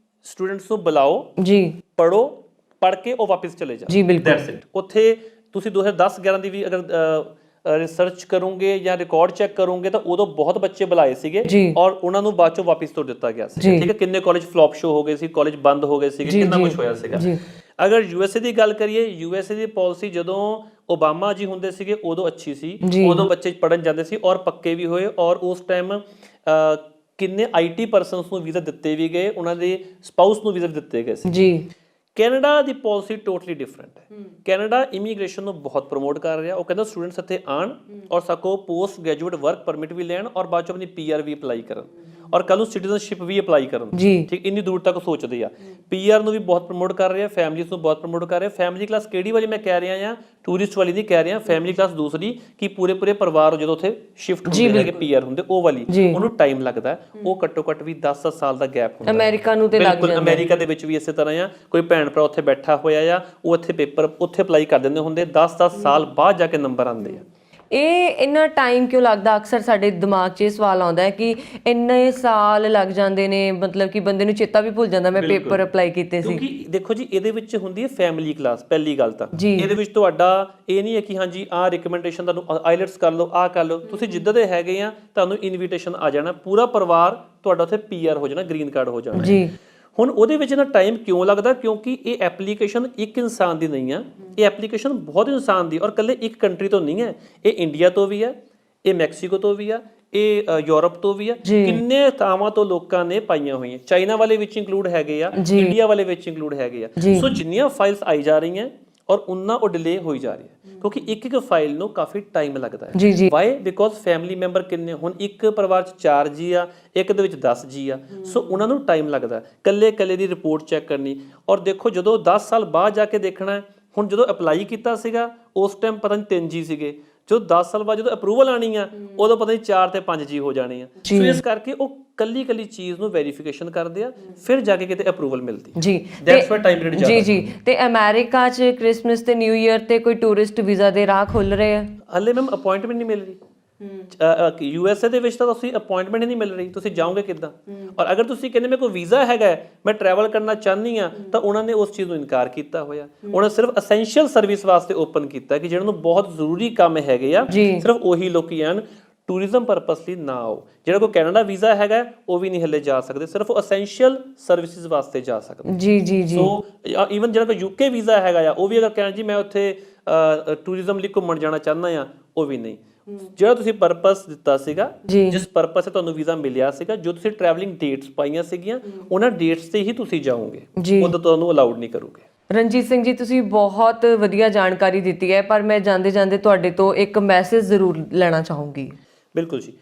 ਸਟੂਡੈਂਟਸ ਨੂੰ ਬੁਲਾਓ ਜੀ, ਪੜੋ, ਪੜ ਕੇ ਉਹ ਵਾਪਸ ਚਲੇ ਜਾਓ ਜੀ। ਬਿਲਕੁਲ, ਦੈਟਸ ਇਟ। ਉੱਥੇ ਤੁਸੀਂ 2010-11 ਦੀ ਵੀ ਅਗਰ ਰਿਸਰਚ ਕਰੋਗੇ ਜਾਂ ਰਿਕਾਰਡ ਚੈੱਕ ਕਰੋਗੇ ਤਾਂ ਉਦੋਂ ਬਹੁਤ ਬੱਚੇ ਬੁਲਾਏ ਸੀਗੇ ਔਰ ਉਹਨਾਂ ਨੂੰ ਬਾਅਦ ਚੋਂ ਵਾਪਸ ਤੋਂ ਦਿੱਤਾ ਗਿਆ ਸੀ। ਠੀਕ ਹੈ, ਕਿੰਨੇ ਕਾਲਜ ਫਲॉप ਸ਼ੋ ਹੋ ਗਏ ਸੀ, ਕਾਲਜ ਬੰਦ ਹੋ ਗਏ ਸੀਗੇ, ਕਿੰਨਾ ਕੁਝ ਹੋਇਆ ਸੀਗਾ। ਅਗਰ USA ਦੀ ਗੱਲ ਕਰੀਏ, USA ਦੀ ਪਾਲਿਸੀ ਜਦੋਂ ਓਬਾਮਾ ਜੀ ਹੁੰਦੇ ਸੀਗੇ ਉਦੋਂ ਅੱਛੀ ਸੀ, ਉਦੋਂ ਬੱਚੇ ਪੜਨ ਜਾਂਦੇ ਸੀ ਔਰ ਪੱਕੇ ਵੀ ਹੋਏ, ਔਰ ਉਸ ਟਾਈਮ ਕਿੰਨੇ IT ਪਰਸਨਸ ਨੂੰ ਵੀਜ਼ਾ ਦਿੱਤੇ ਵੀ ਗਏ, ਉਹਨਾਂ ਦੇ ਸਪਾਊਸ ਨੂੰ ਵੀਜ਼ਾ ਦਿੱਤੇ ਗਏ ਸੀ ਜੀ। ਕੈਨੇਡਾ ਦੀ ਪਾਲਿਸੀ ਟੋਟਲੀ ਡਿਫਰੈਂਟ ਹੈ। ਕੈਨੇਡਾ ਇਮੀਗ੍ਰੇਸ਼ਨ ਨੂੰ ਬਹੁਤ ਪ੍ਰਮੋਟ ਕਰ ਰਿਹਾ, ਉਹ ਕਹਿੰਦਾ ਸਟੂਡੈਂਟਸ ਇੱਥੇ ਆਣ ਔਰ ਸਕੋ ਪੋਸਟ ਗ੍ਰੈਜੂਏਟ ਵਰਕ ਪਰਮਿਟ ਵੀ ਲੈਣ ਔਰ ਬਾਅਦ ਚੋਂ ਆਪਣੀ PR ਵੀ ਅਪਲਾਈ ਕਰਨ, ਔਰ ਕੱਲ ਨੂੰ ਸਿਟੀਜ਼ਨਸ਼ਿਪ ਵੀ ਅਪਲਾਈ ਕਰਨ, ਠੀਕ, ਇੰਨੀ ਦੂਰ ਤੱਕ ਸੋਚਦੇ ਆ। ਪੀਆਰ ਨੂੰ ਵੀ ਬਹੁਤ ਪ੍ਰਮੋਟ ਕਰ ਰਹੇ ਆ, ਫੈਮਿਲੀਜ਼ ਨੂੰ ਬਹੁਤ ਪ੍ਰਮੋਟ ਕਰ ਰਹੇ ਆ। ਫੈਮਿਲੀ ਕਲਾਸ ਕਿਹੜੀ ਵਾਲੀ ਮੈਂ ਕਹਿ ਰਿਹਾ ਆ, ਟੂਰਿਸਟ ਵਾਲੀ ਨਹੀਂ ਕਹਿ ਰਿਹਾ, ਫੈਮਿਲੀ ਕਲਾਸ ਦੂਸਰੀ ਕਿ ਪੂਰੇ ਪਰਿਵਾਰ ਜਦੋਂ ਉੱਥੇ ਸ਼ਿਫਟ ਹੁੰਦੇ ਹੈਗੇ ਪੀਆਰ ਹੁੰਦੇ, ਉਹ ਵਾਲੀ ਉਹਨੂੰ ਟਾਈਮ ਲੱਗਦਾ, ਉਹ ਘੱਟੋ ਘੱਟ ਵੀ 10 ਸਾਲ ਦਾ ਗੈਪ ਹੁੰਦਾ। ਅਮਰੀਕਾ ਨੂੰ ਤੇ ਲੱਗ ਜਾਂਦਾ, ਅਮਰੀਕਾ ਦੇ ਵਿੱਚ ਵੀ ਇਸੇ ਤਰ੍ਹਾਂ ਆ, ਕੋਈ ਭੈਣ ਭਰਾ ਉੱਥੇ ਬੈਠਾ ਹੋਇਆ ਆ, ਉਹ ਇੱਥੇ ਪੇਪਰ ਉੱਥੇ ਅਪਲਾਈ ਕਰ ਦਿੰਦੇ ਹੁੰਦੇ, 10-10 ਸਾਲ ਬਾਅਦ ਜਾ ਕੇ ਨੰਬਰ ਆਉਂਦੇ ਆ। ਇਹ ਇੰਨਾ ਟਾਈਮ ਕਿਉਂ ਲੱਗਦਾ? ਅਕਸਰ ਸਾਡੇ ਦਿਮਾਗ 'ਚ ਇਹ ਸਵਾਲ ਆਉਂਦਾ ਹੈ ਕਿ ਇੰਨੇ ਸਾਲ ਲੱਗ ਜਾਂਦੇ ਨੇ, ਮਤਲਬ ਕਿ ਬੰਦੇ ਨੂੰ ਚੇਤਾ ਵੀ ਭੁੱਲ ਜਾਂਦਾ ਮੈਂ ਪੇਪਰ ਅਪਲਾਈ ਕੀਤੇ ਸੀ। ਕਿਉਂਕਿ ਦੇਖੋ ਜੀ, ਇਹਦੇ ਵਿੱਚ ਹੁੰਦੀ ਹੈ ਫੈਮਿਲੀ ਕਲਾਸ, ਪਹਿਲੀ ਗੱਲ ਤਾਂ ਇਹਦੇ ਵਿੱਚ ਤੁਹਾਡਾ ਇਹ ਨਹੀਂ ਹੈ ਕਿ ਹਾਂਜੀ ਆਹ ਰਿਕਮੈਂਡੇਸ਼ਨ ਤੁਹਾਨੂੰ ਆਈਲੈਟਸ ਕਰ ਲਓ, ਆਹ ਕਰ ਲਓ, ਤੁਸੀਂ ਜਿੱਦਾਂ ਦੇ ਹੈਗੇ ਆ ਤੁਹਾਨੂੰ ਇਨਵੀਟੇਸ਼ਨ ਆ ਜਾਣਾ, ਪੂਰਾ ਪਰਿਵਾਰ ਤੁਹਾਡਾ ਉੱਥੇ ਪੀਆਰ ਹੋ ਜਾਣਾ, ਗ੍ਰੀਨ ਕਾਰਡ ਹੋ ਜਾਣਾ ਜੀ। ਹੁਣ ਉਹਦੇ ਵਿੱਚ ਨਾ ਟਾਈਮ ਕਿਉਂ ਲੱਗਦਾ? ਕਿਉਂਕਿ ਇਹ ਐਪਲੀਕੇਸ਼ਨ ਇੱਕ ਇਨਸਾਨ ਦੀ ਨਹੀਂ ਆ, ਇਹ ਐਪਲੀਕੇਸ਼ਨ ਬਹੁਤ ਇਨਸਾਨ ਦੀ, ਔਰ ਇਕੱਲੇ ਇੱਕ ਕੰਟਰੀ ਤੋਂ ਨਹੀਂ ਹੈ, ਇਹ ਇੰਡੀਆ ਤੋਂ ਵੀ ਹੈ, ਇਹ ਮੈਕਸੀਕੋ ਤੋਂ ਵੀ ਆ, ਇਹ ਯੂਰਪ ਤੋਂ ਵੀ ਆ, ਕਿੰਨੇ ਥਾਵਾਂ ਤੋਂ ਲੋਕਾਂ ਨੇ ਪਾਈਆਂ ਹੋਈਆਂ। ਚਾਈਨਾ ਵਾਲੇ ਵਿੱਚ ਇੰਕਲੂਡ ਹੈਗੇ ਆ, ਇੰਡੀਆ ਵਾਲੇ ਵਿੱਚ ਇੰਕਲੂਡ ਹੈਗੇ ਆ। ਸੋ ਜਿੰਨੀਆਂ ਫਾਈਲਸ ਆਈ ਜਾ ਰਹੀਆਂ ਔਰ ਉਨਾਂ ਉਹ ਡਿਲੇ ਹੋਈ ਜਾ ਰਹੀ ਹੈ, ਕਿਉਂਕਿ ਇੱਕ ਇੱਕ ਫਾਈਲ ਨੂੰ ਕਾਫੀ ਟਾਈਮ ਲੱਗਦਾ ਹੈ। ਵਾਈ? ਬਿਕੋਜ਼ ਫੈਮਿਲੀ ਮੈਂਬਰ ਕਿੰਨੇ, ਹੁਣ ਇੱਕ ਪਰਿਵਾਰ 'ਚ 4 ਜੀ ਆ, ਇੱਕ ਦੇ ਵਿੱਚ 10 ਜੀ ਆ, ਸੋ ਉਹਨਾਂ ਨੂੰ ਟਾਈਮ ਲੱਗਦਾ ਕੱਲੇ ਦੀ ਰਿਪੋਰਟ ਚੈੱਕ ਕਰਨੀ। ਔਰ ਦੇਖੋ ਜਦੋਂ 10 ਸਾਲ ਬਾਅਦ ਜਾ ਕੇ ਦੇਖਣਾ, ਹੁਣ ਜਦੋਂ ਅਪਲਾਈ ਕੀਤਾ ਸੀਗਾ ਉਸ ਟਾਈਮ ਪਤਾ ਨਹੀਂ 3 ਜੀ ਸੀਗੇ, ਜੋ 10 ਸਾਲ ਬਾਅਦ ਜਦੋਂ ਅਪਰੂਵਲ ਆਣੀ ਆ ਉਦੋਂ ਪਤਾ ਨਹੀਂ 4 ਤੇ 5 ਜੀ ਹੋ ਜਾਣੇ ਆ। ਸੋ ਇਸ ਕਰਕੇ ਉਹ ਕੱਲੀ ਚੀਜ਼ ਨੂੰ ਵੈਰੀਫਿਕੇਸ਼ਨ ਕਰਦੇ ਆ, ਫਿਰ ਜਾ ਕੇ ਕਿਤੇ ਅਪਰੂਵਲ ਮਿਲਦੀ ਜੀ। ਦੈਟਸ ਵਾਈ ਟਾਈਮ ਪੀਰੀਅਡ ਜ਼ਿਆਦਾ ਜੀ। ਤੇ ਅਮਰੀਕਾ 'ਚ ਕ੍ਰਿਸਮਸ ਤੇ ਨਿਊ ਈਅਰ ਤੇ ਕੋਈ ਟੂਰਿਸਟ ਵੀਜ਼ਾ ਦੇ ਰਾਹ ਖੁੱਲ ਰਹੇ ਆ? ਹਲੇ ਮੈਮ ਅਪਾਇੰਟਮੈਂਟ ਨਹੀਂ ਮਿਲ ਰਹੀ। USA ਦੇ ਵਿੱਚ ਤਾਂ ਤੁਸੀਂ ਅਪਾਇੰਟਮੈਂਟ ਹੀ ਨਹੀਂ ਮਿਲ ਰਹੀ, ਤੁਸੀਂ ਜਾਓਗੇ ਕਿੱਦਾਂ? ਔਰ ਅਗਰ ਤੁਸੀਂ ਕਹਿੰਦੇ ਮੇਰੇ ਕੋਲ ਵੀਜ਼ਾ ਹੈਗਾ, ਮੈਂ ਟਰੈਵਲ ਕਰਨਾ ਚਾਹੁੰਦੀ ਆ, ਤਾਂ ਉਹਨਾਂ ਨੇ ਉਸ ਚੀਜ਼ ਨੂੰ ਇਨਕਾਰ ਕੀਤਾ ਹੋਇਆ। ਉਹਨਾਂ ਸਿਰਫ ਅਸੈਂਸ਼ੀਅਲ ਸਰਵਿਸ ਵਾਸਤੇ ਓਪਨ ਕੀਤਾ ਕਿ ਜਿਹਨਾਂ ਨੂੰ ਬਹੁਤ ਜ਼ਰੂਰੀ ਕੰਮ ਹੈਗੇ ਆ, ਸਿਰਫ ਉਹੀ ਲੋਕੀ ਆਣ, ਟੂਰਿਜ਼ਮ ਪਰਪਸ ਲਈ ਨਾ ਆਓ। ਜਿਹੜਾ ਕੋਈ ਕੈਨੇਡਾ ਵੀਜ਼ਾ ਹੈਗਾ ਉਹ ਵੀ ਨਹੀਂ ਹਲੇ ਜਾ ਸਕਦੇ, ਸਿਰਫ ਅਸੈਂਸ਼ੀਅਲ ਸਰਵਿਸਿਜ਼ ਵਾਸਤੇ ਜਾ ਸਕਦੇ। ਜੀ। ਸੋ ਈਵਨ ਜਿਹੜਾ ਕੋਈ UK ਵੀਜ਼ਾ ਹੈਗਾ ਆ, ਉਹ ਵੀ ਅਗਰ ਕਹਿਣਾ ਜੀ ਮੈਂ ਉੱਥੇ ਟੂਰਿਜ਼ਮ ਲਈ ਘੁੰਮਣ ਜਾਣਾ ਚਾਹੁੰਦਾ ਆ, ਉਹ ਵੀ ਨਹੀਂ। ਜਿਹੜਾ ਤੁਸੀਂ ਪਰਪਸ ਦਿੱਤਾ ਸੀਗਾ, ਜਿਸ ਪਰਪਸ ਤੇ ਤੁਹਾਨੂੰ ਵੀਜ਼ਾ ਮਿਲਿਆ ਸੀਗਾ, ਜੋ ਤੁਸੀਂ ਟਰੈਵਲਿੰਗ ਡੇਟਸ ਪਾਈਆਂ ਸੀਗੀਆਂ, ਉਹਨਾਂ ਡੇਟਸ ਤੇ ਹੀ ਤੁਸੀਂ ਜਾਓਗੇ, ਉਦੋਂ ਤੁਹਾਨੂੰ ਅਲਾਉਡ ਨਹੀਂ ਕਰੋਗੇ। ਰਣਜੀਤ ਸਿੰਘ ਜੀ, ਤੁਸੀਂ ਬਹੁਤ ਵਧੀਆ ਜਾਣਕਾਰੀ ਦਿੱਤੀ ਹੈ, ਪਰ ਮੈਂ ਜਾਂਦੇ ਤੁਹਾਡੇ ਤੋਂ ਇੱਕ ਮੈਸੇਜ ਜ਼ਰੂਰ ਲੈਣਾ ਚਾਹੂੰਗੀ। ਬਿਲਕੁਲ ਜੀ,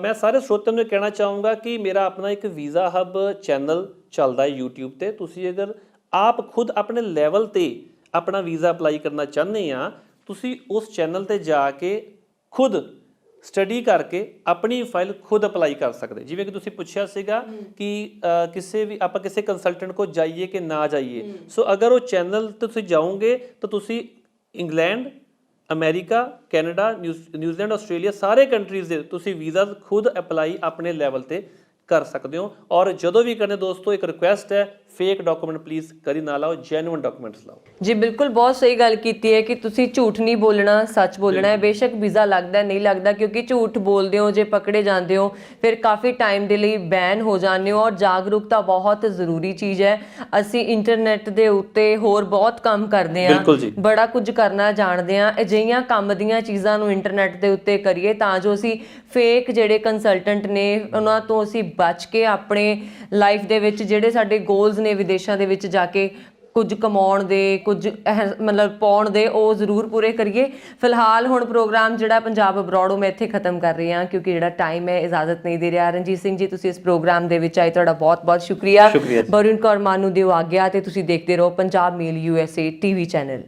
ਮੈਂ ਸਾਰੇ ਸਰੋਤਿਆਂ ਨੂੰ ਕਹਿਣਾ ਚਾਹੂੰਗਾ ਕਿ ਮੇਰਾ ਆਪਣਾ ਇੱਕ ਵੀਜ਼ਾ ਹੱਬ ਚੈਨਲ ਚੱਲਦਾ ਹੈ YouTube ਤੇ। ਤੁਸੀਂ ਅਗਰ ਆਪ ਖੁਦ ਆਪਣੇ ਲੈਵਲ ਤੇ ਆਪਣਾ ਵੀਜ਼ਾ ਅਪਲਾਈ ਕਰਨਾ ਚਾਹੁੰਦੇ ਆ, ਤੁਸੀਂ ਉਸ ਚੈਨਲ ਤੇ ਜਾ ਕੇ ਖੁਦ ਸਟੱਡੀ ਕਰਕੇ ਆਪਣੀ ਫਾਈਲ ਖੁਦ ਅਪਲਾਈ ਕਰ ਸਕਦੇ। ਜਿਵੇਂ ਕਿ ਤੁਸੀਂ ਪੁੱਛਿਆ ਸੀਗਾ ਕਿ ਕਿਸੇ ਕੰਸਲਟੈਂਟ ਕੋਲ ਜਾਈਏ ਕਿ ਨਾ ਜਾਈਏ। ਸੋ ਅਗਰ ਉਹ ਚੈਨਲ ਤੇ ਤੁਸੀਂ ਜਾਓਗੇ ਤਾਂ ਤੁਸੀਂ England, America, Canada, New Zealand, Australia, ਸਾਰੇ ਕੰਟਰੀਜ਼ ਦੇ ਤੁਸੀਂ ਵੀਜ਼ਾ ਖੁਦ ਅਪਲਾਈ ਆਪਣੇ ਲੈਵਲ ਤੇ ਕਰ ਸਕਦੇ ਹੋ। ਔਰ ਜਦੋਂ ਵੀ ਕਰਨੇ ਦੋਸਤੋ, ਇੱਕ ਰਿਕੁਐਸਟ ਹੈ, ਫੇਕ ਡਾਕੂਮੈਂਟ ਪਲੀਜ਼ ਕਰੀ ਨਾ ਲਾਓ, ਜੈਨੂਇਨ ਡਾਕੂਮੈਂਟਸ ਲਾਓ। ਜੀ ਬਿਲਕੁਲ, ਬਹੁਤ ਸਹੀ ਗੱਲ ਕੀਤੀ ਹੈ ਕਿ ਤੁਸੀਂ ਝੂਠ ਨਹੀਂ ਬੋਲਣਾ, ਸੱਚ ਬੋਲਣਾ ਹੈ। ਬੇਸ਼ੱਕ ਵੀਜ਼ਾ ਲੱਗਦਾ ਨਹੀਂ ਲੱਗਦਾ, ਕਿਉਂਕਿ ਝੂਠ ਬੋਲਦੇ ਹੋ ਜੇ ਪਕੜੇ ਜਾਂਦੇ ਹੋ ਫਿਰ ਕਾਫੀ ਟਾਈਮ ਦੇ ਲਈ ਬੈਨ ਹੋ ਜਾਂਦੇ ਹੋ। ਔਰ ਜਾਗਰੂਕਤਾ ਬਹੁਤ ਜ਼ਰੂਰੀ ਚੀਜ਼ ਹੈ। ਅਸੀਂ ਇੰਟਰਨੈਟ ਦੇ ਉੱਤੇ ਹੋਰ ਬਹੁਤ ਕੰਮ ਕਰਦੇ ਹਾਂ, ਬੜਾ ਕੁਝ ਕਰਨਾ ਜਾਣਦੇ ਹਾਂ। ਅਜਿਹੀਆਂ ਕੰਮ ਦੀਆਂ ਚੀਜ਼ਾਂ ਨੂੰ ਇੰਟਰਨੈਟ ਦੇ ਉੱਤੇ ਕਰੀਏ ਤਾਂ ਜੋ ਅਸੀਂ ਫੇਕ ਜਿਹੜੇ ਕੰਸਲਟੈਂਟ ਨੇ ਉਹਨਾਂ ਤੋਂ ਅਸੀਂ ਬਚ ਕੇ ਆਪਣੇ ਲਾਈਫ ਦੇ ਵਿੱਚ ਜਿਹੜੇ ਸਾਡੇ ਗੋਲਸ ਨੇ ਵਿਦੇਸ਼ਾਂ ਦੇ ਵਿੱਚ ਜਾ ਕੇ ਕੁਝ ਕਮਾਉਣ ਦੇ, ਕੁਝ ਮਤਲਬ ਪਾਉਣ ਦੇ, ਉਹ ਜ਼ਰੂਰ ਪੂਰੇ ਕਰੀਏ। ਫਿਲਹਾਲ ਹੁਣ ਪ੍ਰੋਗਰਾਮ ਜਿਹੜਾ ਪੰਜਾਬ ਅਬਰੋਡ ਉਹ ਮੈਂ ਇੱਥੇ ਖਤਮ ਕਰ ਰਹੀ ਹਾਂ, ਕਿਉਂਕਿ ਜਿਹੜਾ ਟਾਈਮ ਹੈ ਇਜਾਜ਼ਤ ਨਹੀਂ ਦੇ ਰਿਹਾ। ਰਣਜੀਤ ਸਿੰਘ ਜੀ, ਤੁਸੀਂ ਇਸ ਪ੍ਰੋਗਰਾਮ ਦੇ ਵਿੱਚ ਆਏ, ਤੁਹਾਡਾ ਬਹੁਤ ਬਹੁਤ ਸ਼ੁਕਰੀਆ। ਬਰੁਣ ਕੌਰ ਮਾਨੂੰ ਦਿਓ ਆਗਿਆ ਤੇ ਤੁਸੀਂ ਦੇਖਦੇ ਰਹੋ ਪੰਜਾਬ ਮੇਲ USA TV ਚੈਨਲ।